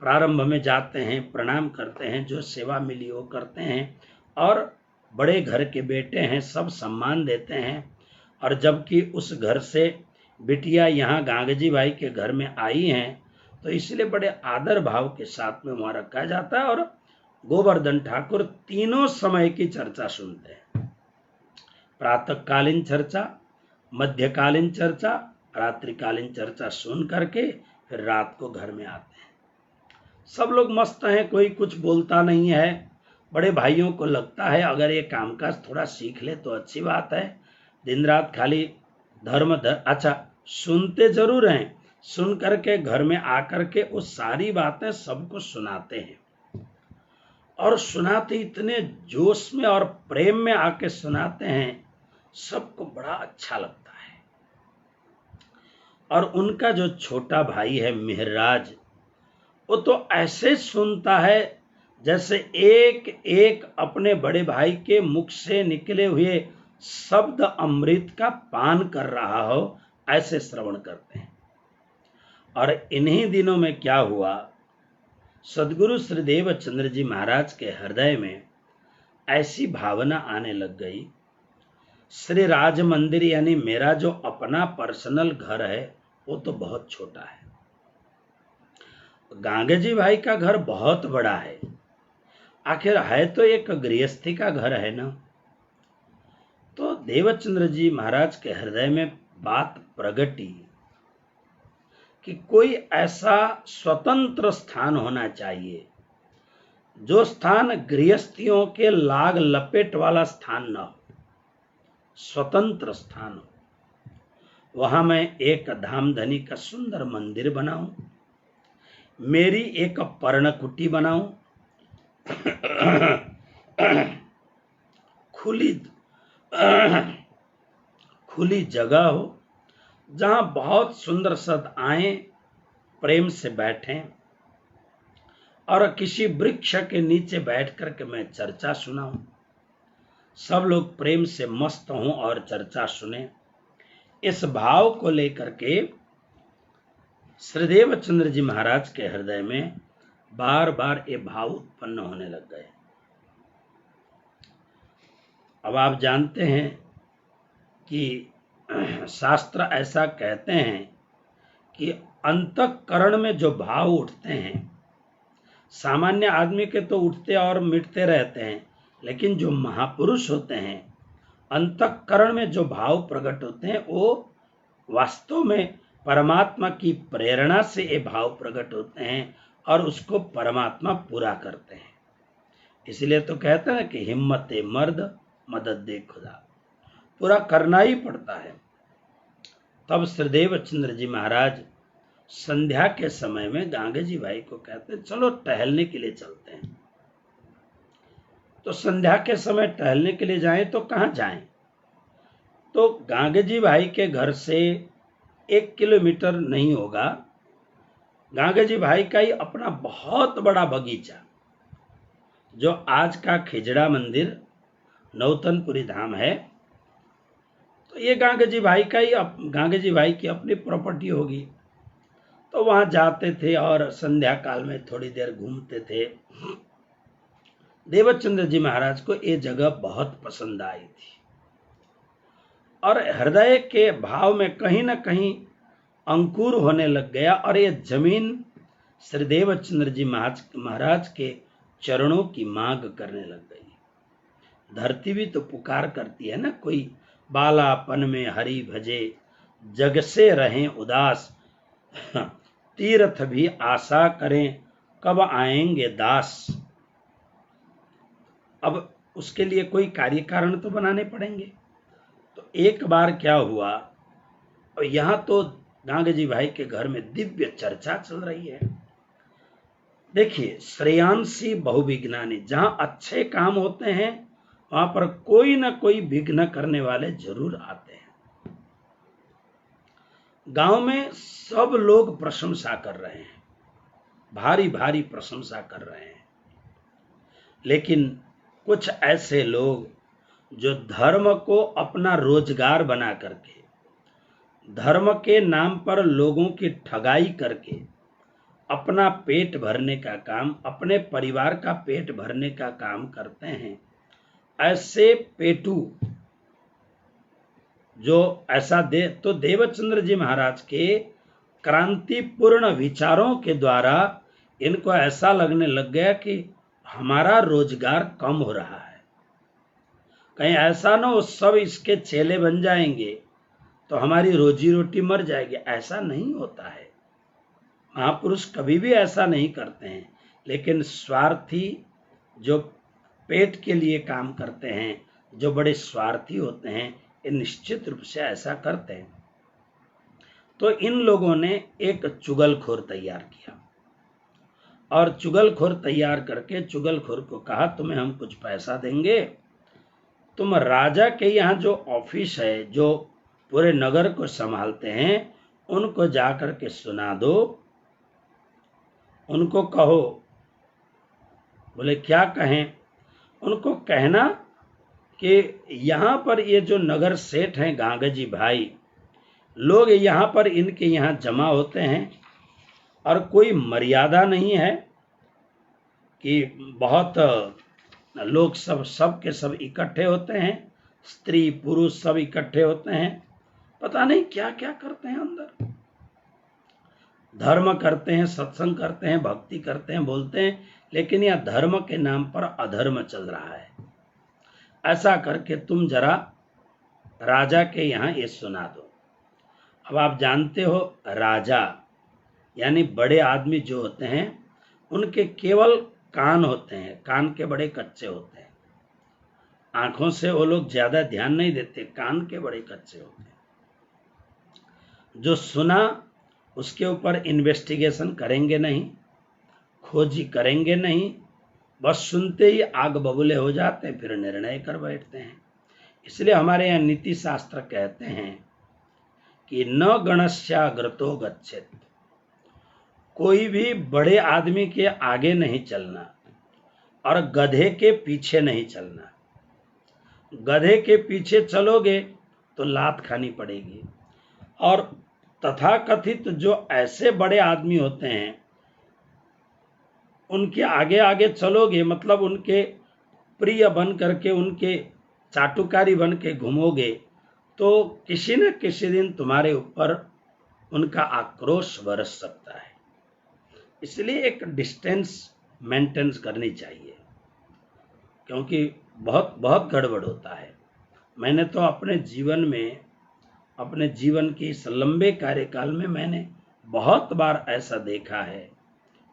प्रारंभ में जाते हैं, प्रणाम करते हैं, जो सेवा मिली वो करते हैं और बड़े घर के बेटे हैं, सब सम्मान देते हैं। और जबकि उस घर से बिटिया यहाँ गांगजी भाई के घर में आई हैं, तो इसलिए बड़े आदर भाव के साथ में वहाँ रखा जाता है। और गोवर्धन ठाकुर तीनों समय की चर्चा सुनते हैं, प्रातःकालीन चर्चा, मध्यकालीन चर्चा, रात्रिकालीन चर्चा सुन करके फिर रात को घर में आते हैं। सब लोग मस्त हैं, कोई कुछ बोलता नहीं है। बड़े भाइयों को लगता है अगर ये कामकाज थोड़ा सीख ले तो अच्छी बात है, दिन रात खाली अच्छा सुनते जरूर हैं, सुन करके घर में आकर के वो सारी बातें सबको सुनाते हैं। और सुनाते इतने जोश में और प्रेम में आके सुनाते हैं, सबको बड़ा अच्छा लगता है। और उनका जो छोटा भाई है मिहरराज, वो तो ऐसे सुनता है जैसे एक एक अपने बड़े भाई के मुख से निकले हुए शब्द अमृत का पान कर रहा हो, ऐसे श्रवण करते हैं। और इन्हीं दिनों में क्या हुआ, सदगुरु श्री देवचंद्र जी महाराज के हृदय में ऐसी भावना आने लग गई, श्री राज मंदिर यानी मेरा जो अपना पर्सनल घर है वो तो बहुत छोटा है, गांगजी भाई का घर बहुत बड़ा है, आखिर है तो एक गृहस्थी का घर है ना। तो देवचंद्र जी महाराज के हृदय में बात प्रगटी कि कोई ऐसा स्वतंत्र स्थान होना चाहिए, जो स्थान गृहस्थियों के लाग लपेट वाला स्थान न हो, स्वतंत्र स्थान हो। वहां मैं एक धामधनी का सुंदर मंदिर बनाऊं, मेरी एक पर्णकुटी बनाऊं, खुली जगह हो, जहां बहुत सुंदर सद आए, प्रेम से बैठें और किसी वृक्ष के नीचे बैठ करके मैं चर्चा सुनाऊं, सब लोग प्रेम से मस्त हों और चर्चा सुने। इस भाव को लेकर के श्री देवचंद्र जी महाराज के हृदय में बार बार ये भाव उत्पन्न होने लग गए। अब आप जानते हैं कि शास्त्र ऐसा कहते हैं कि अंतःकरण में जो भाव उठते हैं, सामान्य आदमी के तो उठते और मिटते रहते हैं, लेकिन जो महापुरुष होते हैं, अंतःकरण में जो भाव प्रकट होते हैं, वो वास्तव में परमात्मा की प्रेरणा से ये भाव प्रकट होते हैं और उसको परमात्मा पूरा करते हैं। इसलिए तो कहते हैं कि हिम्मत मर्द मदद दे खुदा, पूरा करना ही पड़ता है। तब श्री देवचंद्र जी महाराज संध्या के समय में गांगे जी भाई को कहते चलो टहलने के लिए चलते हैं। तो संध्या के समय टहलने के लिए जाएं तो कहाँ जाएं? तो गांगे जी भाई के घर से 1 किलोमीटर नहीं होगा, गांगे जी भाई का ही अपना बहुत बड़ा बगीचा, जो आज का खिजड़ा मंदिर नौतनपुरी धाम है, तो ये गांगे जी भाई का ही, गांगे जी भाई की अपनी प्रॉपर्टी होगी। तो वहां जाते थे और संध्या काल में थोड़ी देर घूमते थे। देवचंद्र जी महाराज को ये जगह बहुत पसंद आई थी और हृदय के भाव में कहीं न कहीं अंकुर होने लग गया और ये जमीन श्री देवचंद्र जी महाराज के चरणों की मांग करने लग गई। धरती भी तो पुकार करती है ना, कोई बालापन में हरि भजे जग से रहें उदास, तीर्थ भी आशा करें कब आएंगे दास। अब उसके लिए कोई कार्य कारण तो बनाने पड़ेंगे। तो एक बार क्या हुआ, और यहां तो गांगे जी भाई के घर में दिव्य चर्चा चल रही है। देखिए, श्रेयांसी बहुविघ्नानि, जहां अच्छे काम होते हैं वहां पर कोई ना कोई विघ्न करने वाले जरूर आते हैं। गांव में सब लोग प्रशंसा कर रहे हैं, भारी भारी प्रशंसा कर रहे हैं, लेकिन कुछ ऐसे लोग जो धर्म को अपना रोजगार बना करके, धर्म के नाम पर लोगों की ठगाई करके अपना पेट भरने का काम, अपने परिवार का पेट भरने का काम करते हैं, ऐसे पेटू जो ऐसा तो देवचंद्र जी महाराज के क्रांतिपूर्ण विचारों के द्वारा इनको ऐसा लगने लग गया कि हमारा रोजगार कम हो रहा है, कहीं ऐसा ना हो सब इसके चेले बन जाएंगे तो हमारी रोजी रोटी मर जाएगी। ऐसा नहीं होता है, महापुरुष कभी भी ऐसा नहीं करते हैं, लेकिन स्वार्थी जो पेट के लिए काम करते हैं, जो बड़े स्वार्थी होते हैं, ये निश्चित रूप से ऐसा करते हैं। तो इन लोगों ने एक चुगलखोर तैयार किया और चुगलखोर तैयार करके चुगलखोर को कहा तुम्हें हम कुछ पैसा देंगे, तुम राजा के यहाँ जो ऑफिस है, जो पूरे नगर को संभालते हैं, उनको जाकर के सुना दो, उनको कहो। बोले क्या कहें? उनको कहना कि यहाँ पर ये जो नगर सेठ हैं गांगे जी भाई, लोग यहाँ पर इनके यहाँ जमा होते हैं और कोई मर्यादा नहीं है कि बहुत लोग सब के सब इकट्ठे होते हैं, स्त्री पुरुष सब इकट्ठे होते हैं, पता नहीं क्या क्या करते हैं अंदर, धर्म करते हैं, सत्संग करते हैं, भक्ति करते हैं, बोलते हैं, लेकिन यह धर्म के नाम पर अधर्म चल रहा है। ऐसा करके तुम जरा राजा के यहाँ ये सुना दो। अब आप जानते हो, राजा यानी बड़े आदमी जो होते हैं उनके केवल कान होते हैं, कान के बड़े कच्चे होते हैं, आंखों से वो लोग ज्यादा ध्यान नहीं देते, कान के बड़े कच्चे होते हैं। जो सुना उसके ऊपर इन्वेस्टिगेशन करेंगे नहीं, खोजी करेंगे नहीं, बस सुनते ही आग बबूले हो जाते हैं, फिर निर्णय कर बैठते हैं। इसलिए हमारे यहाँ नीति शास्त्र कहते हैं कि न गणस्याग्रतो गच्छेत, कोई भी बड़े आदमी के आगे नहीं चलना और गधे के पीछे नहीं चलना। गधे के पीछे चलोगे तो लात खानी पड़ेगी। और तथाकथित जो ऐसे बड़े आदमी होते हैं उनके आगे आगे चलोगे, मतलब उनके प्रिय बन करके, उनके चाटुकारी बन के घूमोगे, तो किसी न किसी दिन तुम्हारे ऊपर उनका आक्रोश बरस सकता है। इसलिए एक डिस्टेंस मेंटेन करनी चाहिए, क्योंकि बहुत बहुत गड़बड़ होता है। मैंने तो अपने जीवन के इस लंबे कार्यकाल में मैंने बहुत बार ऐसा देखा है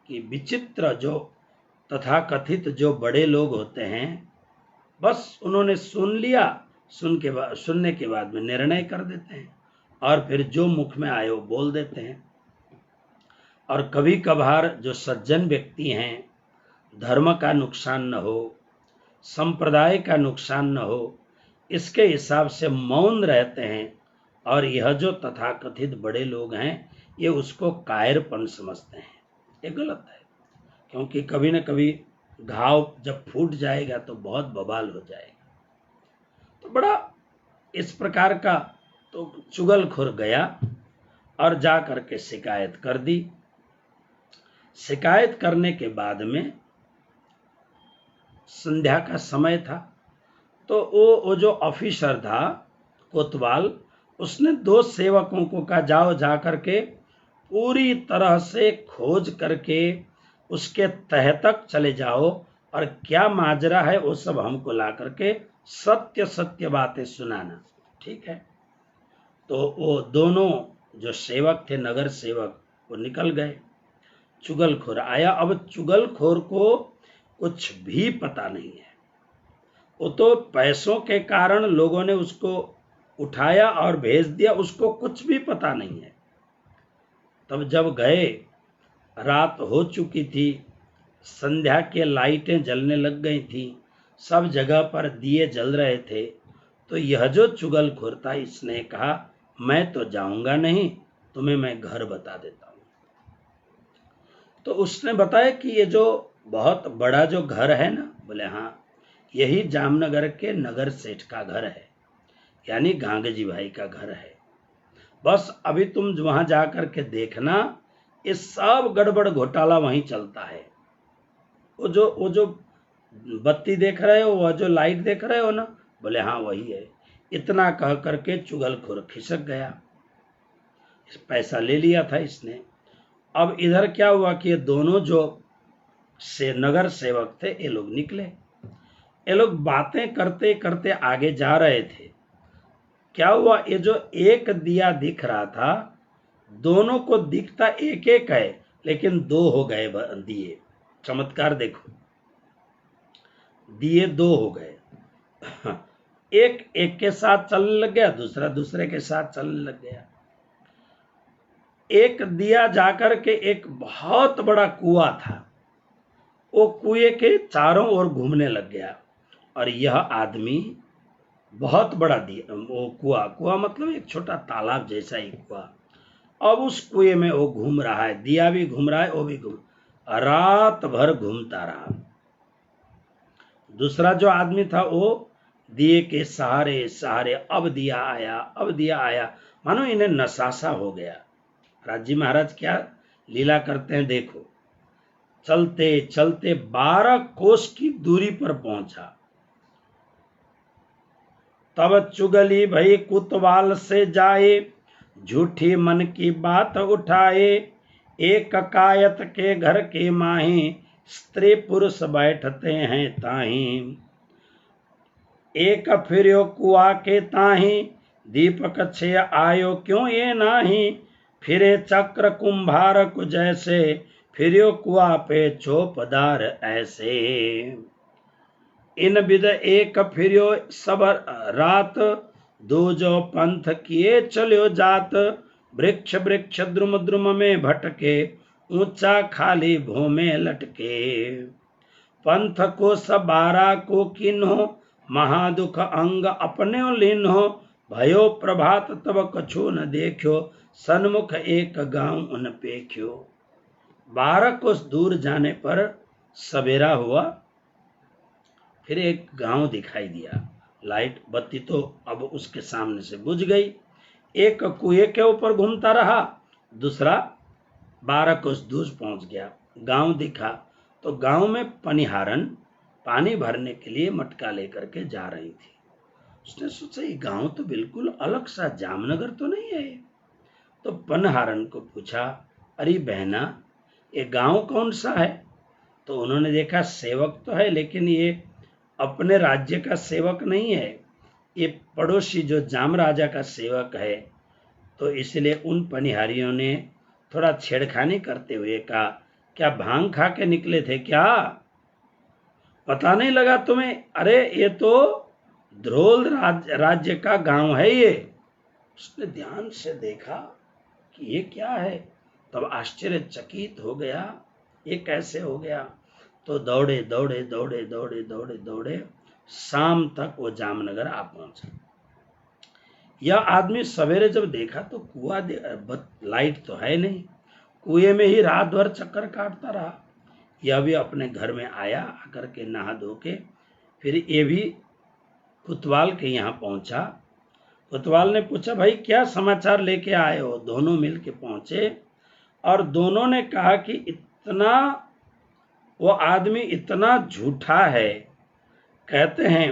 कि विचित्र जो तथाकथित जो बड़े लोग होते हैं, बस उन्होंने सुन लिया, सुनने के बाद में निर्णय कर देते हैं और फिर जो मुख में आए वो बोल देते हैं। और कभी कभार जो सज्जन व्यक्ति हैं, धर्म का नुकसान न हो, संप्रदाय का नुकसान न हो, इसके हिसाब से मौन रहते हैं। और यह जो तथाकथित बड़े लोग हैं, ये उसको कायरपन समझते हैं। ये गलत है, क्योंकि कभी न कभी घाव जब फूट जाएगा तो बहुत बवाल हो जाएगा। तो बड़ा इस प्रकार का तो चुगलखोर गया और जा करके शिकायत कर दी। शिकायत करने के बाद में संध्या का समय था, तो वो जो ऑफिसर था कोतवाल, उसने 2 सेवकों को कहा, जाओ जा करके पूरी तरह से खोज करके उसके तह तक चले जाओ और क्या माजरा है वो सब हमको ला करके सत्य सत्य बातें सुनाना। ठीक है। तो वो दोनों जो सेवक थे, नगर सेवक, वो निकल गए। चुगलखोर आया। अब चुगलखोर को कुछ भी पता नहीं है, वो तो पैसों के कारण लोगों ने उसको उठाया और भेज दिया, उसको कुछ भी पता नहीं है। तब जब गए, रात हो चुकी थी, संध्या के लाइटें जलने लग गई थी, सब जगह पर दिए जल रहे थे। तो यह जो चुगलखोर था, इसने कहा, मैं तो जाऊंगा नहीं, तुम्हें मैं घर बता देता हूं। तो उसने बताया कि ये जो बहुत बड़ा जो घर है ना, बोले हाँ, यही जामनगर के नगर सेठ का घर है, यानी गांगजी भाई का घर है। बस अभी तुम वहां जाकर के देखना, ये सब गड़बड़ घोटाला वहीं चलता है। वो जो बत्ती देख रहे हो, वह जो लाइट देख रहे हो ना, बोले हाँ वही है। इतना कह करके चुगलखोर खिसक गया। पैसा ले लिया था इसने। अब इधर क्या हुआ कि ये दोनों जो नगर सेवक थे, ये लोग निकले। ये लोग बातें करते करते आगे जा रहे थे। क्या हुआ, ये जो एक दिया दिख रहा था, दोनों को दिखता एक एक है, लेकिन 2 हो गए दिए। चमत्कार देखो, दिए 2 हो गए। एक एक के साथ चलने लग गया, दूसरा दूसरे के साथ चलने लग गया। एक दिया जाकर के एक बहुत बड़ा कुआं था, वो कुएं के चारों ओर घूमने लग गया। और यह आदमी बहुत बड़ा दिया, वो कुआं मतलब एक छोटा तालाब जैसा ही कुआं, अब उस कुएं में वो घूम रहा है, दिया भी घूम रहा है, वो भी घूम, रात भर घूमता रहा। दूसरा जो आदमी था, वो दिए के सहारे सहारे, अब दिया आया, अब दिया आया, मानो इन्हें नशासा हो गया। राजी महाराज क्या लीला करते हैं देखो। चलते चलते 12 कोस की दूरी पर पहुंचा। तब चुगली भई कुतवाल से जाए, झूठी मन की बात उठाए। एक कायत के घर के माही, स्त्री पुरुष बैठते हैं ताही। एक फिर्यो कुआ के ताही, दीपक छे आयो क्यों ये नाही। फिरे चक्र कुंभार को जैसे, फिर्यो कुआ पे चौपदार ऐसे। इन विद एक फिर्यो सब रात, दूजो पंथ किए चल्यो जात। वृक्ष वृक्ष द्रुम द्रुम में भटके, ऊंचा खाली भो में लटके। पंथ को सब 12 को किन्हो, महादुख अंग अपने लिन्हो। भयो प्रभात तब कछु न देखो, सन्मुख एक गांव उन पेख्यो। 12 कोस दूर जाने पर सवेरा हुआ, फिर एक गांव दिखाई दिया। लाइट बत्ती तो अब उसके सामने से बुझ गई। एक कुएं के ऊपर घूमता रहा, दूसरा 12 कोस दूर पहुंच गया। गांव दिखा तो गांव में पनिहारन पानी भरने के लिए मटका लेकर के जा रही थी। उसने सोचा ये गांव तो बिल्कुल अलग सा, जामनगर तो नहीं है। तो पनिहारन को पूछा, अरे बहना, ये गांव कौन सा है? तो उन्होंने देखा सेवक तो है, लेकिन ये अपने राज्य का सेवक नहीं है, ये पड़ोसी जो जाम राजा का सेवक है। तो इसलिए उन पनिहारियों ने थोड़ा छेड़खानी करते हुए कहा, क्या भांग खा के निकले थे क्या? पता नहीं लगा तुम्हें? अरे ये तो ध्रोल राज्य का गांव है ये। उसने ध्यान से देखा कि ये क्या है, तब आश्चर्यचकित हो गया, ये कैसे हो गया। तो दौड़े दौड़े दौड़े दौड़े दौड़े दौड़े शाम तक वो जामनगर आ पहुंचा। यह आदमी सवेरे जब देखा तो कुआं, लाइट तो है नहीं, कुएं में ही रात भर चक्कर काटता रहा। यह भी अपने घर में आया, आकर के नहा धो के फिर ये भी कोतवाल के यहाँ पहुंचा। कोतवाल ने पूछा, भाई क्या समाचार लेके आए हो। दोनों मिल के पहुंचे और दोनों ने कहा कि इतना, वो आदमी इतना झूठा है। कहते हैं,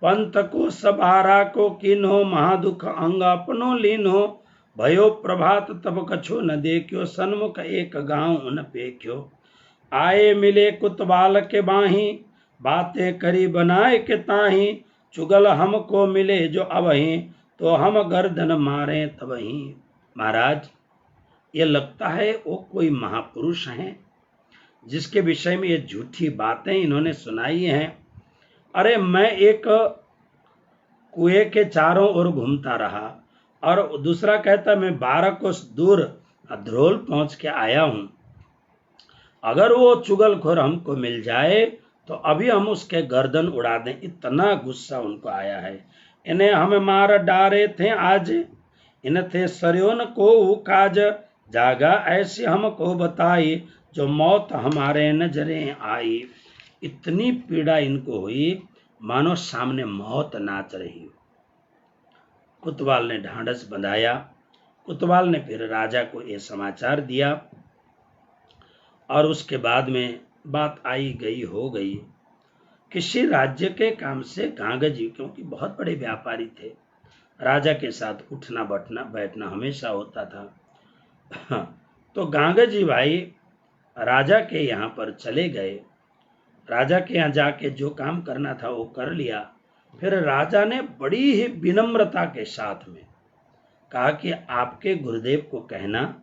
पंथ को सबारा को किन्हो, महादुख अंग अपनो लीन्हो, भयो प्रभात तब कछो न देखियो, सन्मुख एक गांव न पेख्यो। आए मिले कुतवाल के बाही, बातें करी बनाए के ताही, चुगल हमको मिले जो अबही, तो हम गर्दन मारे तबही। महाराज, ये लगता है वो कोई महापुरुष हैं जिसके विषय में ये झूठी बातें इन्होंने सुनाई हैं। अरे मैं एक कुएं के चारों ओर घूमता रहा और दूसरा कहता मैं 12 कोस दूर अधरोल पहुंच के आया हूं। अगर वो चुगलखोर हमको मिल जाए तो अभी हम उसके गर्दन उड़ा दें। इतना गुस्सा उनको आया है। इन्हें हम मार डारे थे आज, इन थे सरयोन को काज, जागा ऐसी हमको बताई, जो मौत हमारे नजरें आई। इतनी पीड़ा इनको हुई मानो सामने मौत नाच रही हो। कोतवाल ने ढांढस बंधाया। कोतवाल ने फिर राजा को यह समाचार दिया और उसके बाद में बात आई गई हो गई। किसी राज्य के काम से गांगजी, क्योंकि बहुत बड़े व्यापारी थे, राजा के साथ उठना बैठना हमेशा होता था। तो गांगजी भाई राजा के यहाँ पर चले गए। राजा के यहाँ जाके जो काम करना था वो कर लिया। फिर राजा ने बड़ी ही विनम्रता के साथ में कहा कि आपके गुरुदेव को कहना,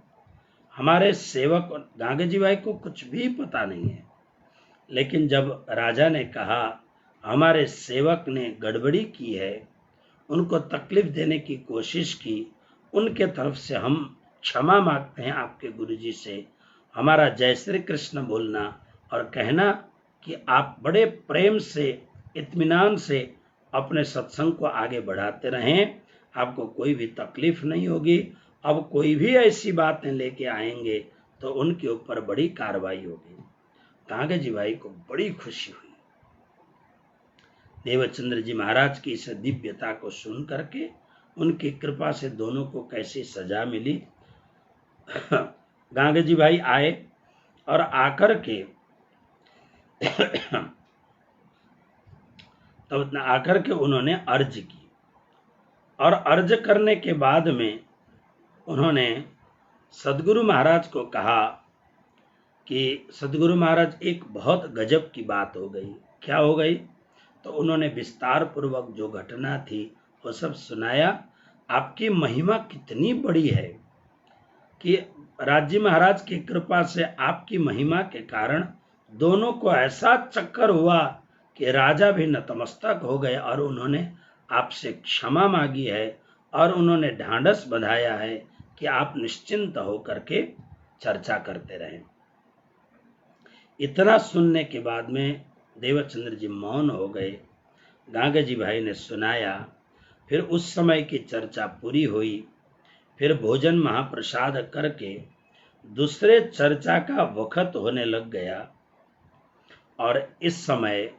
हमारे सेवक गांगजी भाई को कुछ भी पता नहीं है, लेकिन जब राजा ने कहा हमारे सेवक ने गड़बड़ी की है, उनको तकलीफ देने की कोशिश की, उनके तरफ से हम क्षमा मांगते हैं आपके गुरुजी से। हमारा जय श्री कृष्ण बोलना और कहना कि आप बड़े प्रेम से, इत्मीनान से अपने सत्संग को आगे बढ़ाते रहें, आपको कोई भी तकलीफ नहीं होगी। अब कोई भी ऐसी बातें लेके आएंगे तो उनके ऊपर बड़ी कार्रवाई होगी। गांगजी भाई को बड़ी खुशी हुई। देवचंद्र जी महाराज की इस दिव्यता को सुन करके, उनकी कृपा से दोनों को कैसी सजा मिली। गांगजी भाई आए और आकर के तब आकर के उन्होंने अर्ज की, और अर्ज करने के बाद में उन्होंने सदगुरु महाराज को कहा कि सदगुरु महाराज एक बहुत गजब की बात हो गई। क्या हो गई? तो उन्होंने विस्तार पूर्वक जो घटना थी वो सब सुनाया। आपकी महिमा कितनी बड़ी है कि राजी महाराज की कृपा से आपकी महिमा के कारण दोनों को ऐसा चक्कर हुआ कि राजा भी नतमस्तक हो गए और उन्होंने आपसे क्षमा मांगी है और उन्होंने ढांढस बंधाया है कि आप निश्चिंत होकर के चर्चा करते रहें। इतना सुनने के बाद में देवचंद्र जी मौन हो गए। गांगजी भाई ने सुनाया। फिर उस समय की चर्चा पूरी हुई। फिर भोजन महाप्रसाद करके दूसरे चर्चा का वक्त होने लग गया और इस समय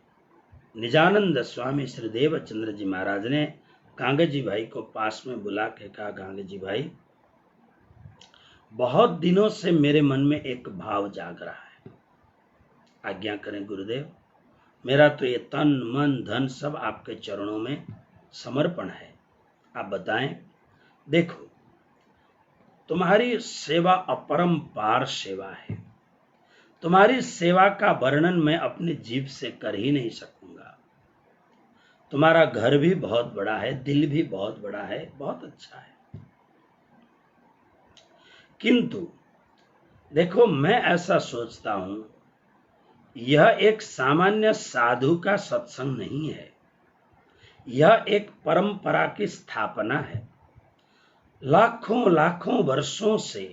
निजानंद स्वामी श्री देवचंद्र जी महाराज ने गांगजी भाई को पास में बुला के कहा, गांगजी भाई, बहुत दिनों से मेरे मन में एक भाव जाग रहा है, आज्ञा करें गुरुदेव। मेरा तो ये तन मन धन सब आपके चरणों में समर्पण है, आप बताएं। देखो, तुम्हारी सेवा अपरंपार सेवा है। तुम्हारी सेवा का वर्णन मैं अपनी जीभ से कर ही नहीं सकूंगा। तुम्हारा घर भी बहुत बड़ा है, दिल भी बहुत बड़ा है, बहुत अच्छा है। किंतु देखो, मैं ऐसा सोचता हूं, यह एक सामान्य साधु का सत्संग नहीं है, यह एक परंपरा की स्थापना है। लाखों लाखों वर्षों से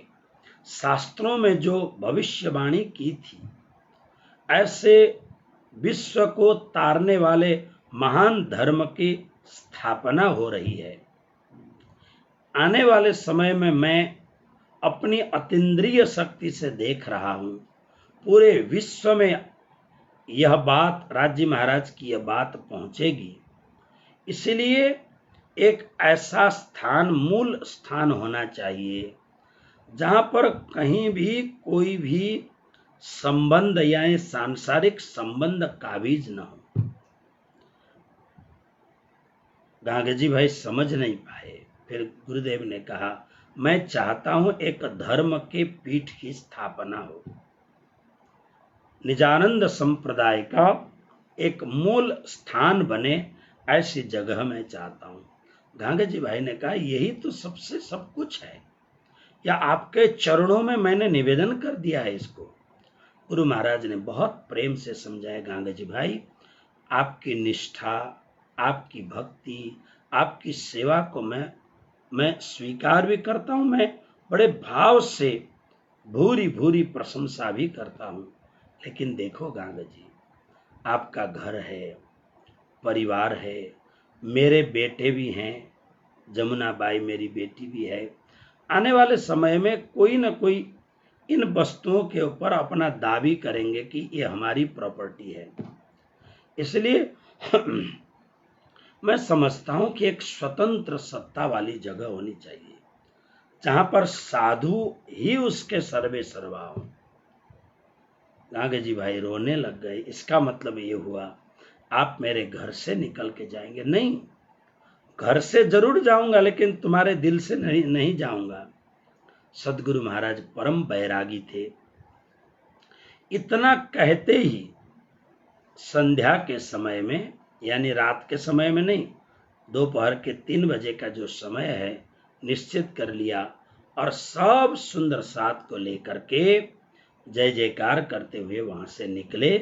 शास्त्रों में जो भविष्यवाणी की थी, ऐसे विश्व को तारने वाले महान धर्म की स्थापना हो रही है। आने वाले समय में मैं अपनी अतीन्द्रिय शक्ति से देख रहा हूं, पूरे विश्व में यह बात, राज्य महाराज की यह बात पहुंचेगी। इसलिए एक ऐसा स्थान, मूल स्थान होना चाहिए जहां पर कहीं भी कोई भी संबंध या सांसारिक संबंध काबिज न हो। गांगजी भाई समझ नहीं पाए। फिर गुरुदेव ने कहा, मैं चाहता हूं एक धर्म के पीठ की स्थापना हो, निजानंद संप्रदाय का एक मूल स्थान बने, ऐसी जगह मैं चाहता हूं। गांगजी भाई ने कहा, यही तो सबसे सब कुछ है, या आपके चरणों में मैंने निवेदन कर दिया है इसको। गुरु महाराज ने बहुत प्रेम से समझाया, गांगजी भाई, आपकी निष्ठा, आपकी भक्ति, आपकी सेवा को मैं स्वीकार भी करता हूं, मैं बड़े भाव से भूरी भूरी प्रशंसा भी करता हूं। लेकिन देखो गांगजी, आपका घर है, परिवार है, मेरे बेटे भी हैं, जमुना बाई मेरी बेटी भी है। आने वाले समय में कोई न कोई इन वस्तुओं के ऊपर अपना दावी करेंगे कि ये हमारी प्रॉपर्टी है। इसलिए मैं समझता हूं कि एक स्वतंत्र सत्ता वाली जगह होनी चाहिए, जहां पर साधु ही उसके सर्वे सर्वा हो। गांगजी भाई रोने लग गए। इसका मतलब ये हुआ, आप मेरे घर से निकल के जाएंगे? नहीं, घर से जरूर जाऊंगा, लेकिन तुम्हारे दिल से नहीं जाऊंगा। सदगुरु महाराज परम बैरागी थे। इतना कहते ही संध्या के समय में, यानी रात के समय में नहीं, दोपहर के 3 बजे का जो समय है निश्चित कर लिया, और सब सुंदर साथ को लेकर के जय जयकार करते हुए वहां से निकले।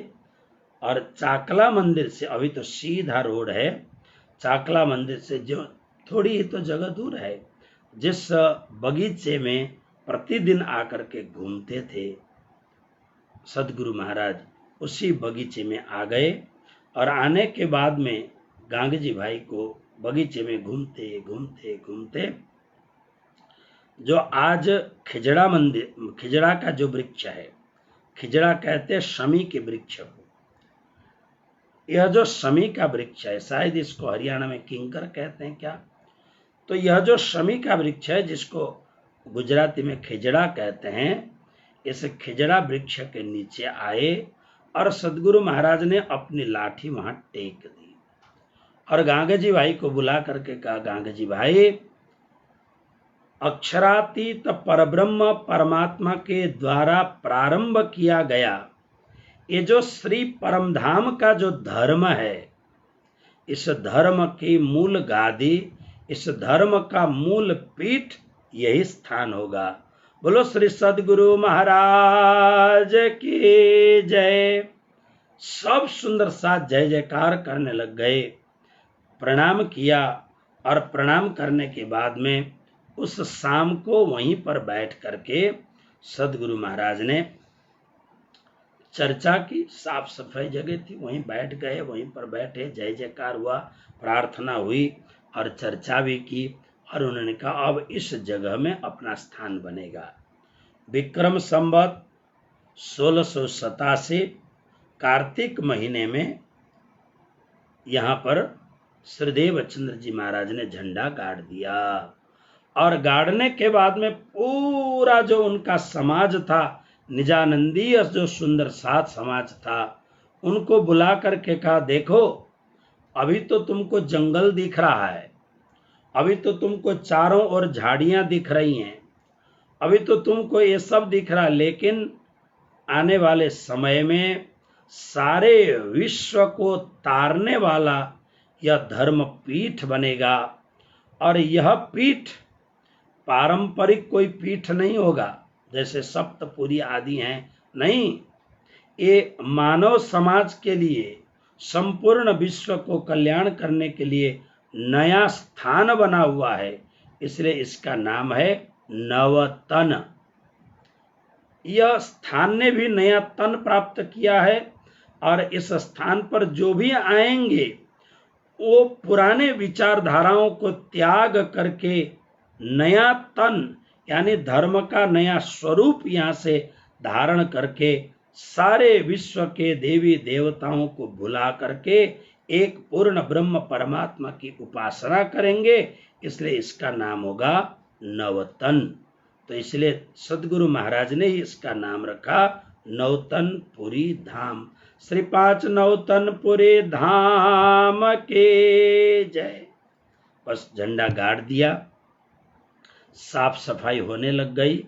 और चाकला मंदिर से, अभी तो सीधा रोड है, चाकला मंदिर से जो थोड़ी ही तो जगह दूर है, जिस बगीचे में प्रतिदिन आकर के घूमते थे सदगुरु महाराज, उसी बगीचे में आ गए। और आने के बाद में गांगजी भाई को बगीचे में घूमते घूमते घूमते, जो आज खिजड़ा मंदिर, खिजड़ा का जो वृक्ष है, खिजड़ा कहते हैं शमी के वृक्ष को, यह जो शमी का वृक्ष है, शायद इसको हरियाणा में किंकर कहते हैं क्या, तो यह जो शमी का वृक्ष है, जिसको गुजराती में खिजड़ा कहते हैं, इस खिजड़ा वृक्ष के नीचे आए और सदगुरु महाराज ने अपनी लाठी वहां टेक दी और गांगजी भाई को बुला करके कहा, गांगजी भाई, अक्षरातीत परब्रह्म परमात्मा के द्वारा प्रारंभ किया गया ये जो श्री परमधाम का जो धर्म है, इस धर्म की मूल गादी, इस धर्म का मूल पीठ यही स्थान होगा। बोलो श्री सदगुरु महाराज की जय। सब सुंदर साथ जय जयकार करने लग गए। प्रणाम किया और प्रणाम करने के बाद में उस शाम को वहीं पर बैठ करके सदगुरु महाराज ने चर्चा की। साफ सफाई जगह थी, वहीं बैठ गए, वहीं पर बैठे, जय जयकार हुआ, प्रार्थना हुई और चर्चा भी की। और उन्होंने कहा अब इस जगह में अपना स्थान बनेगा। विक्रम संवत 1687 कार्तिक महीने में यहाँ पर श्रीदेव चंद्र जी महाराज ने झंडा गाड़ दिया। और गाड़ने के बाद में पूरा जो उनका समाज था, निजानंदीय जो सुंदर साथ समाज था, उनको बुला करके कहा, देखो अभी तो तुमको जंगल दिख रहा है, अभी तो तुमको चारों ओर झाड़ियां दिख रही हैं, अभी तो तुमको ये सब दिख रहा है, लेकिन आने वाले समय में सारे विश्व को तारने वाला यह धर्म पीठ बनेगा। और यह पीठ पारंपरिक कोई पीठ नहीं होगा जैसे सप्तपुरी आदि हैं, नहीं, ये मानव समाज के लिए, संपूर्ण विश्व को कल्याण करने के लिए नया स्थान बना हुआ है। इसलिए इसका नाम है नवतन। यह स्थान ने भी नया तन प्राप्त किया है और इस स्थान पर जो भी आएंगे वो पुराने विचारधाराओं को त्याग करके नया तन यानी धर्म का नया स्वरूप यहाँ से धारण करके सारे विश्व के देवी देवताओं को भुला करके एक पूर्ण ब्रह्म परमात्मा की उपासना करेंगे, इसलिए इसका नाम होगा नवतन। तो इसलिए सदगुरु महाराज ने ही इसका नाम रखा नवतनपुरी धाम। श्री 5 नवतनपुरी धाम के जय। बस झंडा गाड़ दिया, साफ सफाई होने लग गई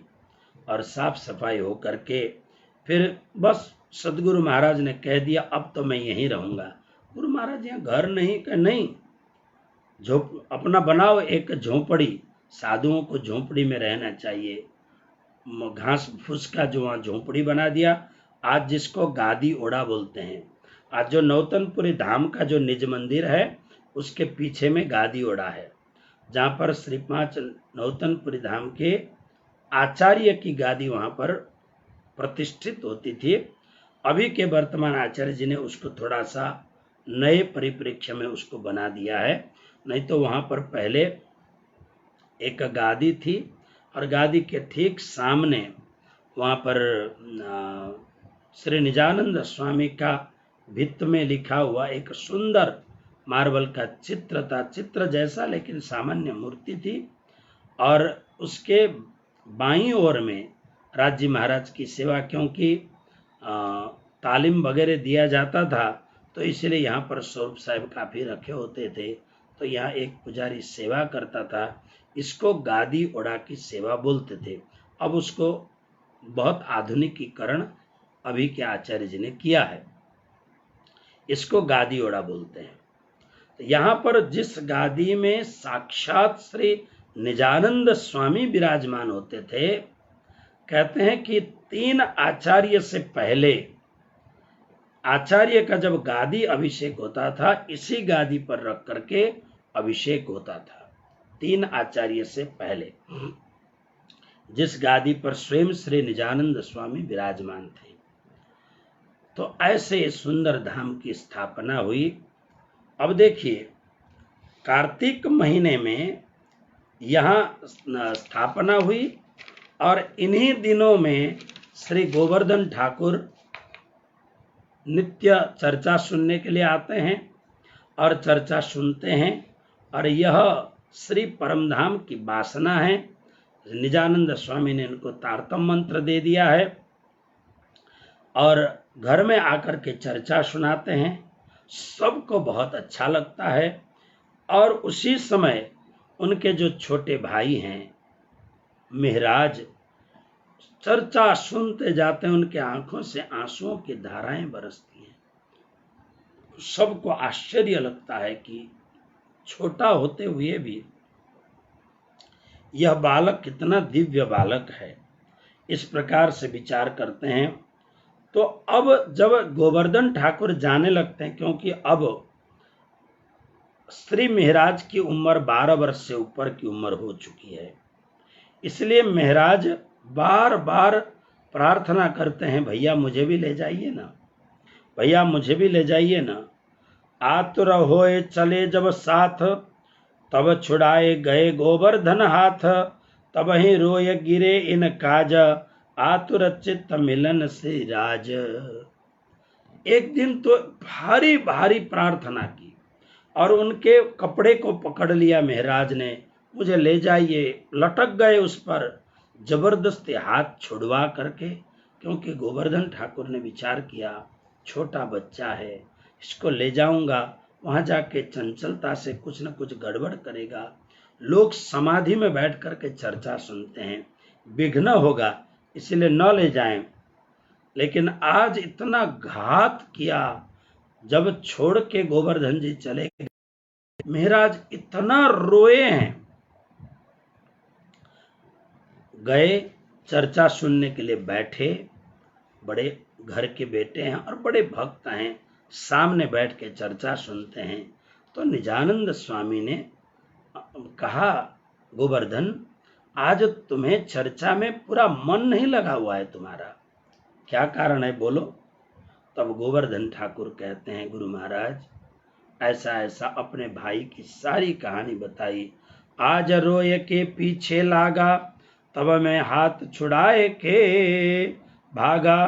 और साफ सफाई हो करके फिर बस सदगुरु महाराज ने कह दिया अब तो मैं यहीं रहूंगा। गुरु महाराज यहाँ घर नहीं का नहीं, अपना बनाओ एक झोपड़ी, साधुओं को झोपड़ी में रहना चाहिए। घास फूस का जो वहाँ झोपड़ी बना दिया, आज जिसको गादी ओढ़ा बोलते हैं। आज जो नवतनपुरी धाम का जो निज मंदिर है उसके पीछे में गादी ओढ़ा है, जहाँ पर श्री 5 नवतनपुरी धाम के आचार्य की गादी वहाँ पर प्रतिष्ठित होती थी। अभी के वर्तमान आचार्य जी ने उसको थोड़ा सा नए परिप्रेक्ष्य में उसको बना दिया है, नहीं तो वहाँ पर पहले एक गादी थी और गादी के ठीक सामने वहाँ पर श्री निजानंद स्वामी का भित्त में लिखा हुआ एक सुंदर मार्बल का चित्र था, चित्र जैसा लेकिन सामान्य मूर्ति थी। और उसके बाईं ओर में राज महाराज की सेवा, क्योंकि तालीम वगैरह दिया जाता था तो इसलिए यहाँ पर स्वरूप साहब काफ़ी रखे होते थे, तो यहाँ एक पुजारी सेवा करता था। इसको गादी ओढ़ा की सेवा बोलते थे। अब उसको बहुत आधुनिकीकरण अभी के आचार्य जी ने किया है, इसको गादी ओढ़ा बोलते हैं। तो यहाँ पर जिस गादी में साक्षात श्री निजानंद स्वामी विराजमान होते थे, कहते हैं कि 3 आचार्य से पहले आचार्य का जब गादी अभिषेक होता था इसी गादी पर रख करके अभिषेक होता था। 3 आचार्य से पहले जिस गादी पर स्वयं श्री निजानंद स्वामी विराजमान थे। तो ऐसे सुंदर धाम की स्थापना हुई। अब देखिए कार्तिक महीने में यहाँ स्थापना हुई और इन्हीं दिनों में श्री गोवर्धन ठाकुर नित्य चर्चा सुनने के लिए आते हैं और चर्चा सुनते हैं। और यह श्री परमधाम की वासना है। निजानंद स्वामी ने इनको तारतम मंत्र दे दिया है और घर में आकर के चर्चा सुनाते हैं, सबको बहुत अच्छा लगता है। और उसी समय उनके जो छोटे भाई हैं मेहराज, चर्चा सुनते जाते हैं, उनके आंखों से आंसुओं की धाराएं बरसती हैं। सबको आश्चर्य लगता है कि छोटा होते हुए भी यह बालक कितना दिव्य बालक है, इस प्रकार से विचार करते हैं। तो अब जब गोवर्धन ठाकुर जाने लगते हैं, क्योंकि अब श्री महाराज की उम्र 12 वर्ष से ऊपर की उम्र हो चुकी है, इसलिए महाराज बार बार प्रार्थना करते हैं, भैया मुझे भी ले जाइए ना, भैया मुझे भी ले जाइए ना। आतुर होए चले जब साथ, तब छुड़ाए गए गोवर्धन हाथ, तब ही रोय गिरे इन काज, आतुर चित्त मिलन से राज। एक दिन तो भारी भारी प्रार्थना की और उनके कपड़े को पकड़ लिया महाराज ने, मुझे ले जाइए। लटक गए उस पर, जबरदस्ती हाथ छुड़वा करके, क्योंकि गोवर्धन ठाकुर ने विचार किया छोटा बच्चा है, इसको ले जाऊंगा, वहां जाके चंचलता से कुछ न कुछ गड़बड़ करेगा, लोग समाधि में बैठ करके चर्चा सुनते हैं, विघ्न होगा, इसलिए न ले जाएं। लेकिन आज इतना घात किया, जब छोड़ के गोवर्धन जी चले गए, महाराज इतना रोए हैं। गए, चर्चा सुनने के लिए बैठे, बड़े घर के बेटे हैं और बड़े भक्त हैं, सामने बैठ के चर्चा सुनते हैं। तो निजानंद स्वामी ने कहा, गोवर्धन आज तुम्हें चर्चा में पूरा मन नहीं लगा हुआ है तुम्हारा, क्या कारण है बोलो? तब गोवर्धन ठाकुर कहते हैं, गुरु महाराज ऐसा ऐसा अपने भाई की सारी कहानी बताई। आज रोए के पीछे लागा, तब मैं हाथ छुड़ाए के भागा।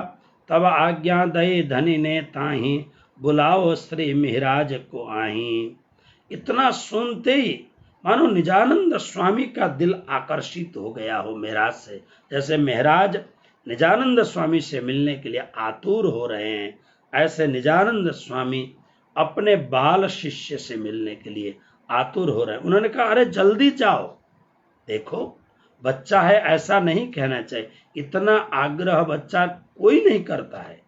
तब आज्ञा दई धनी ने ताही, बुलाओ श्री महाराज को आही। इतना सुनते ही मानो निजानंद स्वामी का दिल आकर्षित हो गया हो महाराज से, जैसे महाराज निजानंद स्वामी से मिलने के लिए आतुर हो रहे हैं, ऐसे निजानंद स्वामी अपने बाल शिष्य से मिलने के लिए आतुर हो रहे हैं। उन्होंने कहा, अरे जल्दी जाओ, देखो बच्चा है ऐसा नहीं कहना चाहिए, इतना आग्रह बच्चा कोई नहीं करता है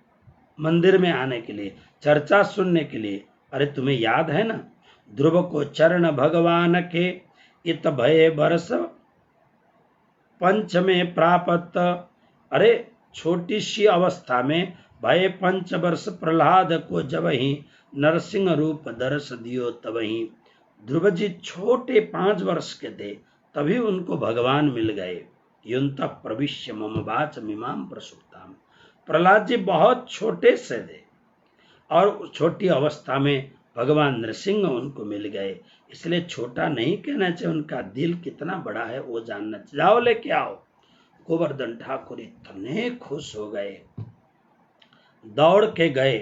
मंदिर में आने के लिए, चर्चा सुनने के लिए। अरे तुम्हें याद है ना, ध्रुव को चरण भगवान के, इत भय बरस पंच में प्राप्त। अरे छोटी सी अवस्था में भय 5 वर्ष प्रहलाद को जब ही नरसिंह रूप दर्श दियो तब ही। ध्रुव जी छोटे 5 वर्ष के थे, तभी उनको भगवान मिल गए। युंत प्रविश्य मम वाच मिमाम प्रसुप्ताम। प्रहलाद जी बहुत छोटे से थे और छोटी अवस्था में भगवान नरसिंह उनको मिल गए, इसलिए छोटा नहीं कहना चाहिए, उनका दिल कितना बड़ा है वो जानना चाहिए। जाओ लेके आओ। गोवर्धन ठाकुर इतने खुश हो गए, दौड़ के गए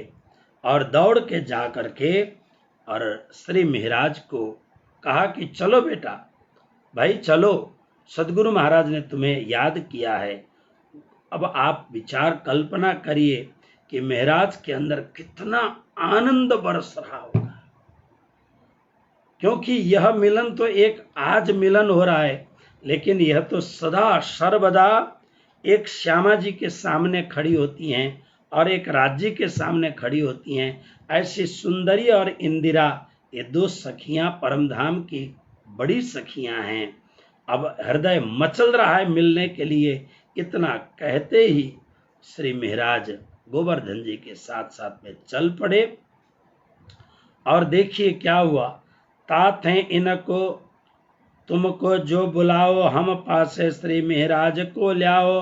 और दौड़ के जा करके और श्री महाराज को कहा कि चलो बेटा, भाई चलो, सदगुरु महाराज ने तुम्हें याद किया है। अब आप विचार कल्पना करिए कि महाराज के अंदर कितना आनंद बरस रहा होगा, क्योंकि यह मिलन तो एक आज मिलन हो रहा है, लेकिन यह तो सदा सर्वदा एक श्यामा जी के सामने खड़ी होती हैं और एक राज्य के सामने खड़ी होती हैं। ऐसी सुंदरी और इंदिरा, ये 2 सखियां परमधाम की बड़ी सखियां हैं। अब हृदय मचल रहा है मिलने के लिए। इतना कहते ही श्री महाराज गोवर्धन जी के साथ साथ में चल पड़े और देखिए क्या हुआ। तात हैं इनको तुमको जो बुलाओ, हम पासे श्री महाराज को ल्याओ।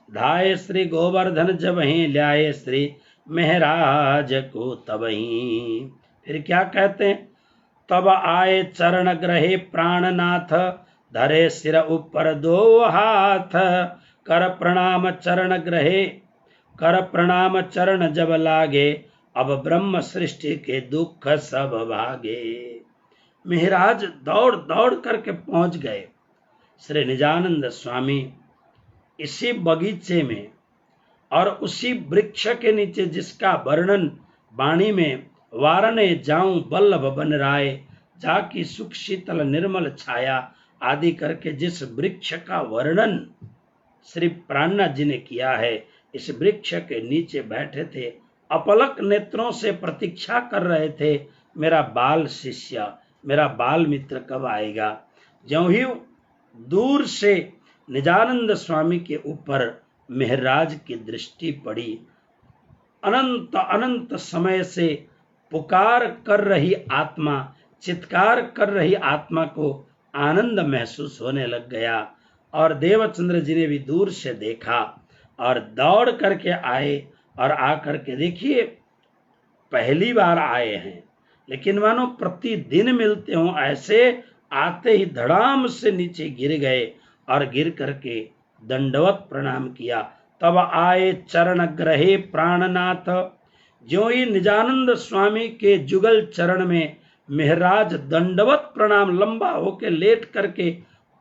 धाये श्री गोवर्धन जब ही ल्याए श्री महाराज को तबही। फिर क्या कहते हैं, तब आए चरण ग्रहे प्राणनाथ, धरे सिर ऊपर 2 हाथ। कर प्रणाम चरण ग्रहे, कर प्रणाम चरण जब लागे, अब ब्रह्म सृष्टि के दुख सब भागे। महाराज दौड़ दौड़ करके पहुंच गए। श्री निजानंद स्वामी इसी बगीचे में और उसी वृक्ष के नीचे जिसका वर्णन वाणी में वारणे जाऊं बल्लभ बन राय, जाकी सुख शीतल निर्मल छाया आदि करके जिस वृक्ष का वर्णन श्री प्राणनाथ जी ने किया है, इस वृक्ष के नीचे बैठे थे, अपलक नेत्रों से प्रतीक्षा कर रहे थे, मेरा बाल शिष्य, मेरा बाल मित्र कब आएगा। ज्यों ही दूर से निजानंद स्वामी के ऊपर महाराज की दृष्टि पड़ी, अनंत अनंत समय से पुकार कर रही आत्मा, चित्कार कर रही आत्मा को आनंद महसूस होने लग गया। और देवचंद्र जी ने भी दूर से देखा और दौड़ करके आए और आकर के देखिए पहली बार आए हैं, लेकिन मानो प्रतिदिन मिलते हों ऐसे आते ही धड़ाम से नीचे गिर गए और गिर करके दंडवत प्रणाम किया। तब आए चरण ग्रहे प्राणनाथ। ज्यों ही निजानंद स्वामी के जुगल चरण में महाराज दंडवत प्रणाम लंबा होके लेट करके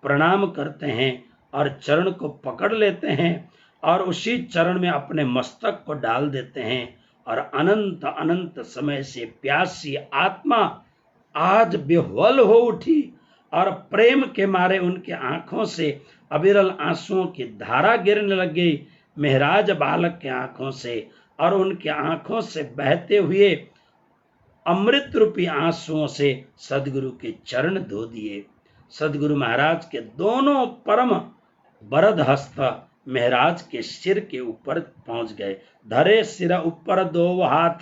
प्रणाम करते हैं और चरण को पकड़ लेते हैं और उसी चरण में अपने मस्तक को डाल देते हैं। और अनंत अनंत समय से प्यासी आत्मा आज विह्वल हो उठी और प्रेम के मारे उनके आंखों से अविरल आंसुओं की धारा गिरने लग गई महाराज बालक के आंखों से, और उनके आंखों से बहते हुए अमृत रूपी आंसुओं से सदगुरु के चरण धो दिए। सदगुरु महाराज के दोनों परम वरद हस्त महाराज के सिर के ऊपर पहुंच गए। धरे सिर ऊपर 2 हाथ,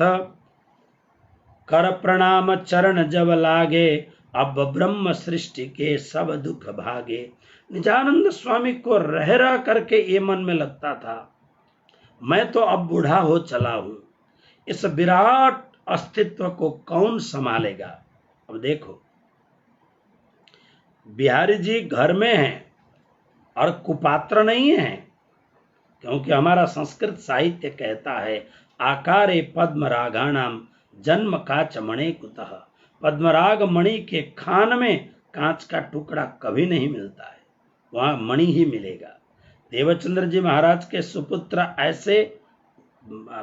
कर प्रणाम चरण जब लागे, अब ब्रह्म सृष्टि के सब दुख भागे। निजानंद स्वामी को रह रह करके ये मन में लगता था, मैं तो अब बूढ़ा हो चला हूं, इस विराट अस्तित्व को कौन संभालेगा। अब देखो, बिहारी जी घर में हैं और कुपात्र नहीं है, क्योंकि हमारा संस्कृत साहित्य कहता है आकारे पद्मरागाणाम जन्म काच मणि कुतः। पद्मराग मणि के खान में कांच का टुकड़ा कभी नहीं मिलता है, वहां मणि ही मिलेगा। देवचंद्र जी महाराज के सुपुत्र ऐसे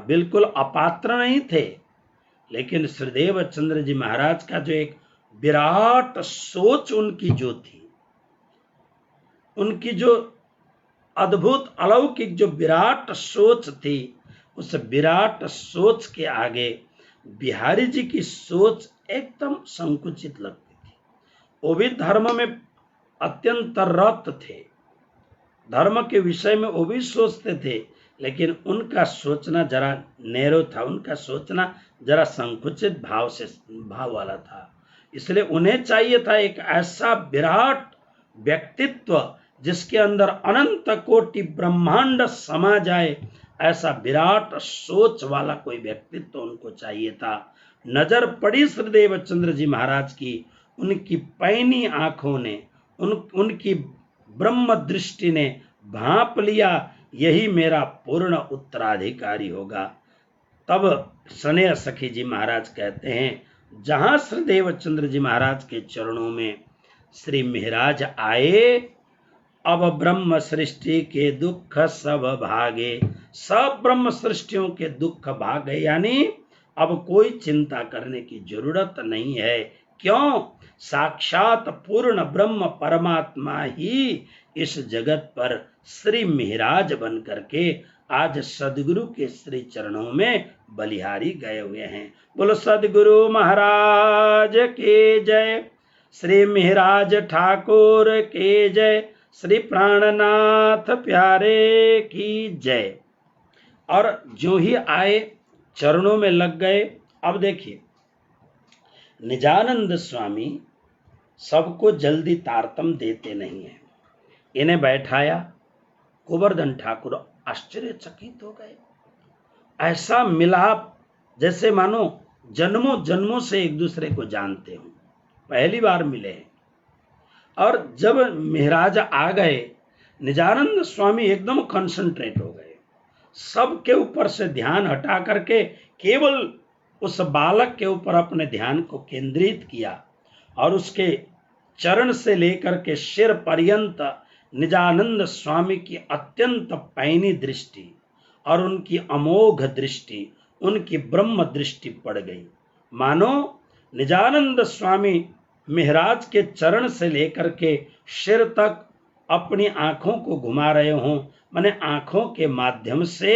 बिल्कुल अपात्र नहीं थे, लेकिन श्री देवचंद्र जी महाराज का जो एक विराट सोच उनकी जो थी, उनकी जो अद्भुत अलौकिक जो विराट सोच थी, उस विराट सोच के आगे बिहारी जी की सोच एकदम संकुचित लगती थी। वो भी धर्म में अत्यंत रत थे, धर्म के विषय में वो भी सोचते थे, लेकिन उनका सोचना जरा नैरो था, उनका सोचना जरा संकुचित भाव वाला था। इसलिए उन्हें चाहिए था एक ऐसा विराट व्यक्तित्व जिसके अंदर अनंत कोटि ब्रह्मांड समा जाए, ऐसा विराट सोच वाला कोई व्यक्तित्व उनको चाहिए था। नजर पड़ी श्री देवचंद्र जी महाराज की, उनकी पैनी आंखों ने, उनकी ब्रह्म दृष्टि ने भांप लिया, यही मेरा पूर्ण उत्तराधिकारी होगा। तब स्नेह सखी जी महाराज कहते हैं, जहां श्री देवचंद्र जी महाराज के चरणों में श्री महाराज आए, अब ब्रह्म सृष्टि के दुख सब भागे, सब ब्रह्म सृष्टियों के दुख भाग गए, यानी अब कोई चिंता करने की जरूरत नहीं है। क्यों? साक्षात पूर्ण ब्रह्म परमात्मा ही इस जगत पर श्री महाराज बन करके आज सदगुरु के श्री चरणों में बलिहारी गए हुए हैं। बोलो सदगुरु महाराज के जय, श्री महाराज ठाकुर के जय, श्री प्राणनाथ प्यारे की जय। और जो ही आए चरणों में लग गए। अब देखिए, निजानंद स्वामी सबको जल्दी तारतम देते नहीं है। इन्हें बैठाया, गोवर्धन ठाकुर आश्चर्यचकित हो गए। ऐसा मिलाप जैसे मानो जन्मों जन्मों से एक दूसरे को जानते हो, पहली बार मिले हैं। और जब महाराज आ गए, निजानंद स्वामी एकदम कंसंट्रेट हो गए, सबके ऊपर से ध्यान हटा करके केवल उस बालक के ऊपर अपने ध्यान को केंद्रित किया और उसके चरण से लेकर के सिर पर्यंत निजानंद स्वामी की अत्यंत पैनी दृष्टि और उनकी अमोघ दृष्टि, उनकी ब्रह्म दृष्टि पड़ गई। मानो निजानंद स्वामी महाराज के चरण से लेकर के सिर तक अपनी आंखों को घुमा रहे हों, माने आंखों के माध्यम से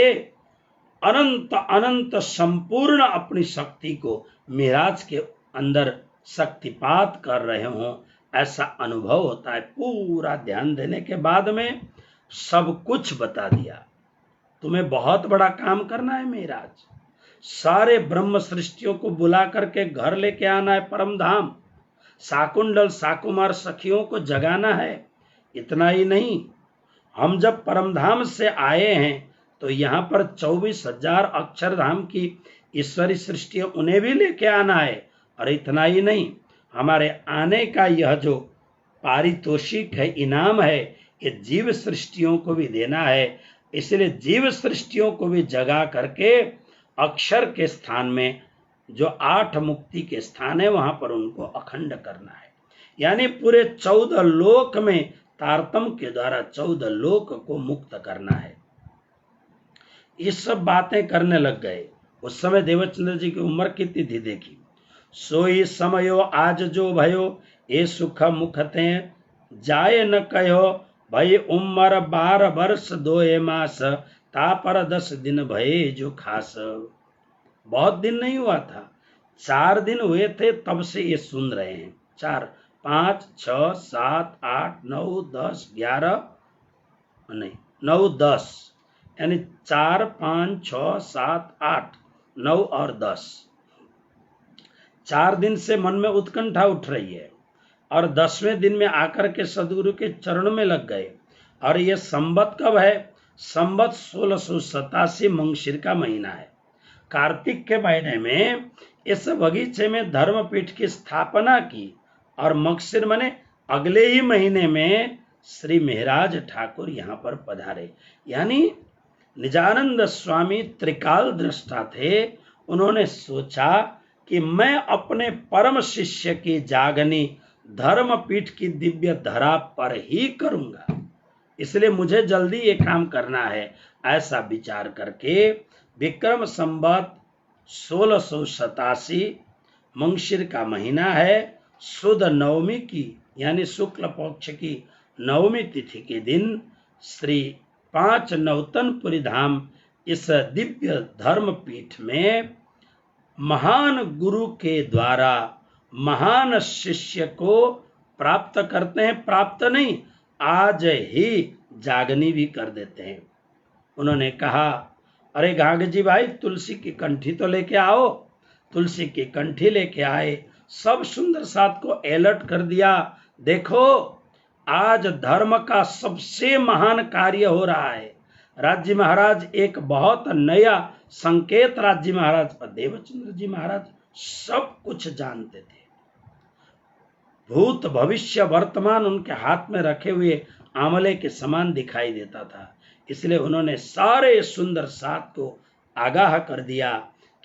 अनंत अनंत संपूर्ण अपनी शक्ति को महाराज के अंदर शक्तिपात कर रहे हों, ऐसा अनुभव होता है। पूरा ध्यान देने के बाद में सब कुछ बता दिया। तुम्हें बहुत बड़ा काम करना है महाराज, सारे ब्रह्म सृष्टियों को बुला करके घर लेके आना है परम धाम, साकुंडल साकुमार सखियों को जगाना है। इतना ही नहीं, हम जब परमधाम से आए हैं तो यहाँ पर 24,000 अक्षरधाम की ईश्वरी सृष्टि, उन्हें भी लेके आना है। और इतना ही नहीं, हमारे आने का यह जो पारितोषिक है, इनाम है, ये जीव सृष्टियों को भी देना है। इसलिए जीव सृष्टियों को भी जगा करके अक्षर के स्थान में जो 8 मुक्ति के स्थान है, वहां पर उनको अखंड करना है। यानी पूरे 14 लोक में तारतम के द्वारा 14 लोक को मुक्त करना है। ये सब बातें करने लग गए। उस समय देवचंद्र जी की उम्र कितनी थी देखी। सोई समयो आज जो भयो, ये सुख मुखते जाए न कहो, भई उम्र 12 वर्ष 2 मास, तापर 10 दिन भये जो खास। बहुत दिन नहीं हुआ था, 4 दिन हुए थे तब से ये सुन रहे हैं। 4, 5, 6, 7, 8, 9, 10, 11 नहीं 9, 10, यानी 4, 5, 6, 7, 8, 9 और 10। 4 दिन से मन में उत्कंठा उठ रही है। और 10वें दिन में आकर के सदगुरु के चरणों में लग गए। और ये संवत कब है? संवत 1687 मंगशिर का महीना है। कार्तिक के महीने में इस बगीचे में धर्मपीठ की स्थापना की और मगशिर माने अगले ही महीने में श्री महाराज ठाकुर यहाँ पर पधारे। यानी निजानंद स्वामी त्रिकाल दृष्टा थे। उन्होंने सोचा कि मैं अपने परम शिष्य की जागनी धर्मपीठ की दिव्य धरा पर ही करूंगा, इसलिए मुझे जल्दी ये काम करना है। ऐसा विचार करके विक्रम संवत 1687 मंगशिर का महीना है, शुद्ध नवमी की यानी शुक्ल पक्ष की नवमी तिथि के दिन श्री 5 नौतनपुरी धाम इस दिव्य धर्मपीठ में महान गुरु के द्वारा महान शिष्य को प्राप्त करते हैं। प्राप्त नहीं, आज ही जागनी भी कर देते हैं। उन्होंने कहा, अरे गांग जी भाई, तुलसी की कंठी तो लेके आओ। तुलसी की कंठी लेके आए, सब सुंदर साथ को अलर्ट कर दिया। देखो, आज धर्म का सबसे महान कार्य हो रहा है। राज्य महाराज एक बहुत नया संकेत, राज्य महाराज पर देवचंद्र जी महाराज सब कुछ जानते थे। भूत भविष्य वर्तमान उनके हाथ में रखे हुए आंवले के समान दिखाई देता था। इसलिए उन्होंने सारे सुंदर साथ को आगाह कर दिया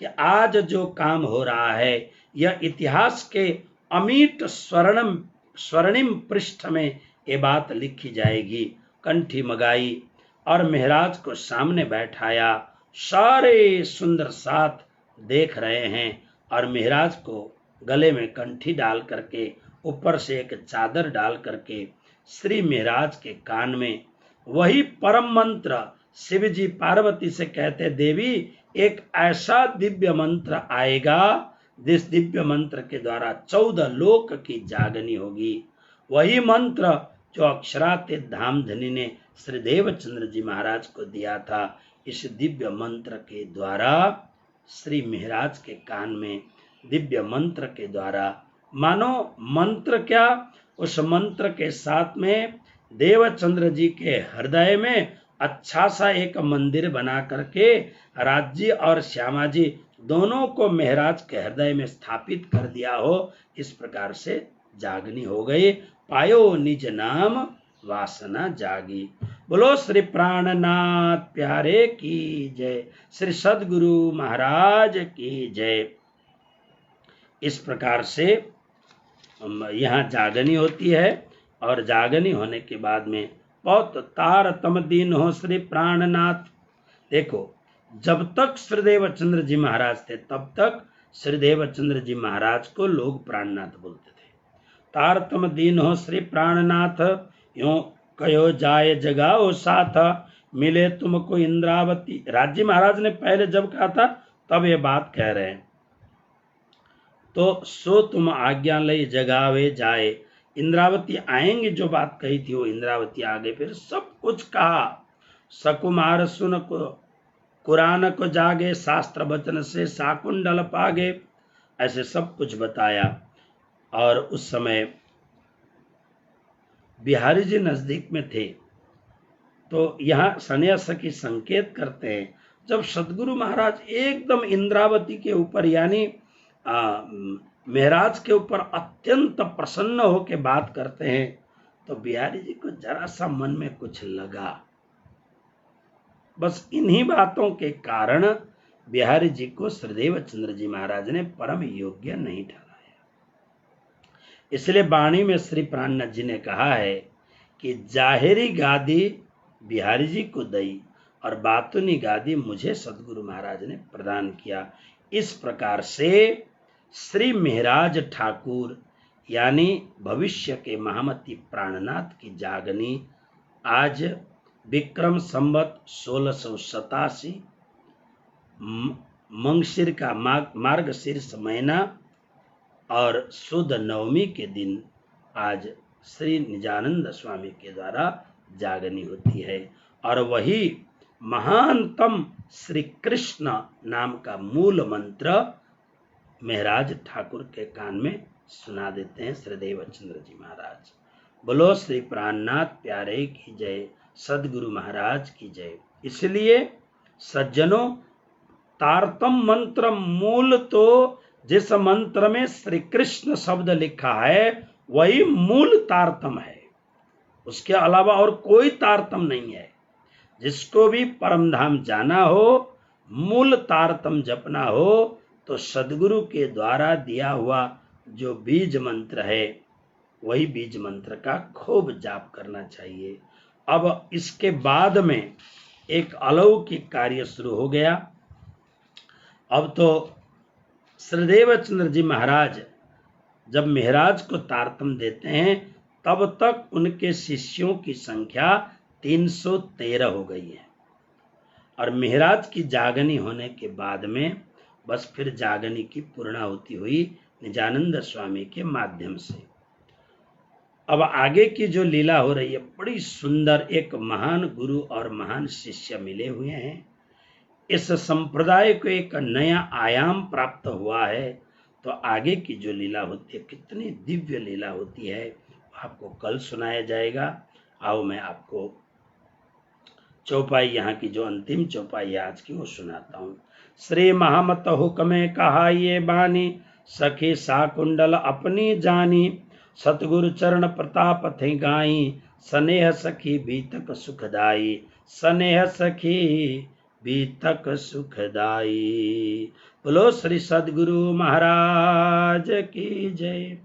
कि आज जो काम हो रहा है यह इतिहास के अमिट स्वर्णिम पृष्ठ में ये बात लिखी जाएगी। कंठी मंगाई और महाराज को सामने बैठाया। सारे सुंदर साथ देख रहे हैं और महाराज को गले में कंठी डाल करके ऊपर से एक चादर डाल करके श्री महाराज के कान में वही परम मंत्र, शिव जी पार्वती से कहते, देवी एक ऐसा दिव्य मंत्र आएगा जिस दिव्य मंत्र के द्वारा 14 लोक की जागनी होगी। वही मंत्र जो अक्षरातीत धामधनी ने श्री देवचंद्र जी महाराज को दिया था। इस दिव्य मंत्र के द्वारा श्री महाराज के कान में दिव्य मंत्र के द्वारा, मानो मंत्र क्या, उस मंत्र के साथ में देवचंद्र जी के हृदय में अच्छा सा एक मंदिर बना करके राज्य और श्यामा जी दोनों को महाराज के हृदय में स्थापित कर दिया हो। इस प्रकार से जागनी हो गई। पायो निज नाम वासना जागी। बोलो श्री प्राणनाथ प्यारे की जय, श्री सदगुरु महाराज की जय। इस प्रकार से यहाँ जागनी होती है और जागनी होने के बाद में बहुत तारतम दिन हो श्री प्राणनाथ। देखो, जब तक श्री देवचंद्र जी महाराज थे तब तक श्री देवचंद्र जी महाराज को लोग प्राणनाथ बोलते थे। तारतम दिन हो श्री प्राणनाथ, यूं कहो जाए जगाओ साथ, मिले तुमको इंद्रावती। राज्य महाराज ने पहले जब कहा था तब ये बात कह रहे हैं। तो सो तुम आज्ञा लय जगावे जाए, इंद्रावती आएंगे, जो बात कही थी वो इंद्रावती आ गए। फिर सब कुछ कहा। सकुमार सुन को कुरान को जागे, शास्त्र वचन से साकुंडल पागे, ऐसे सब कुछ बताया। और उस समय बिहारी जी नजदीक में थे। तो यहाँ संन्यास की संकेत करते हैं, जब सदगुरु महाराज एकदम इंद्रावती के ऊपर यानी महाराज के ऊपर अत्यंत प्रसन्न होकर बात करते हैं, तो बिहारी जी को जरा सा मन में कुछ लगा। बस इन्हीं बातों के कारण बिहारी जी को श्री देवचंद्र जी महाराज ने परम योग्य नहीं ठहराया। इसलिए वाणी में श्री प्राणनाथ जी ने कहा है कि जाहिरी गादी बिहारी जी को दई और बातुनी गादी मुझे सदगुरु महाराज ने प्रदान किया। इस प्रकार से श्री महाराज ठाकुर यानी भविष्य के महामती प्राणनाथ की जागनी आज विक्रम संवत 1687 मंगशिर का मार्गशीर्ष महीना और शुद्ध नवमी के दिन आज श्री निजानंद स्वामी के द्वारा जागनी होती है। और वही महानतम श्री कृष्ण नाम का मूल मंत्र महाराज ठाकुर के कान में सुना देते हैं श्रीदेव चंद्र जी महाराज। बोलो श्री प्राणनाथ प्यारे की जय, सदगुरु महाराज की जय। इसलिए सज्जनों, तारतम मंत्र मूल तो जिस मंत्र में श्री कृष्ण शब्द लिखा है वही मूल तारतम है, उसके अलावा और कोई तारतम नहीं है। जिसको भी परम धाम जाना हो, मूल तारतम जपना हो, तो सदगुरु के द्वारा दिया हुआ जो बीज मंत्र है वही बीज मंत्र का खूब जाप करना चाहिए। अब इसके बाद में एक अलौकिक कार्य शुरू हो गया। अब तो श्रीदेव चंद्र जी महाराज जब मेहराज को तारतम देते हैं तब तक उनके शिष्यों की संख्या 313 हो गई है। और मेहराज की जागनी होने के बाद में बस फिर जागनी की पूर्णाहुति हुई निजानंद स्वामी के माध्यम से। अब आगे की जो लीला हो रही है बड़ी सुंदर। एक महान गुरु और महान शिष्य मिले हुए हैं, इस संप्रदाय को एक नया आयाम प्राप्त हुआ है। तो आगे की जो लीला होती है, कितनी दिव्य लीला होती है, आपको कल सुनाया जाएगा। आओ मैं आपको चौपाई, यहाँ की जो अंतिम चौपाई है आज की, वो सुनाता हूँ। श्री महामत हुक्मे कहा ये बानी, सखी साकुंडल अपनी जानी, सतगुरु चरण प्रताप थे गाई, स्नेह सखी बीतक सुखदाई, स्नेह सखी बीतक सुखदाई। बोलो श्री सदगुरु महाराज की जय।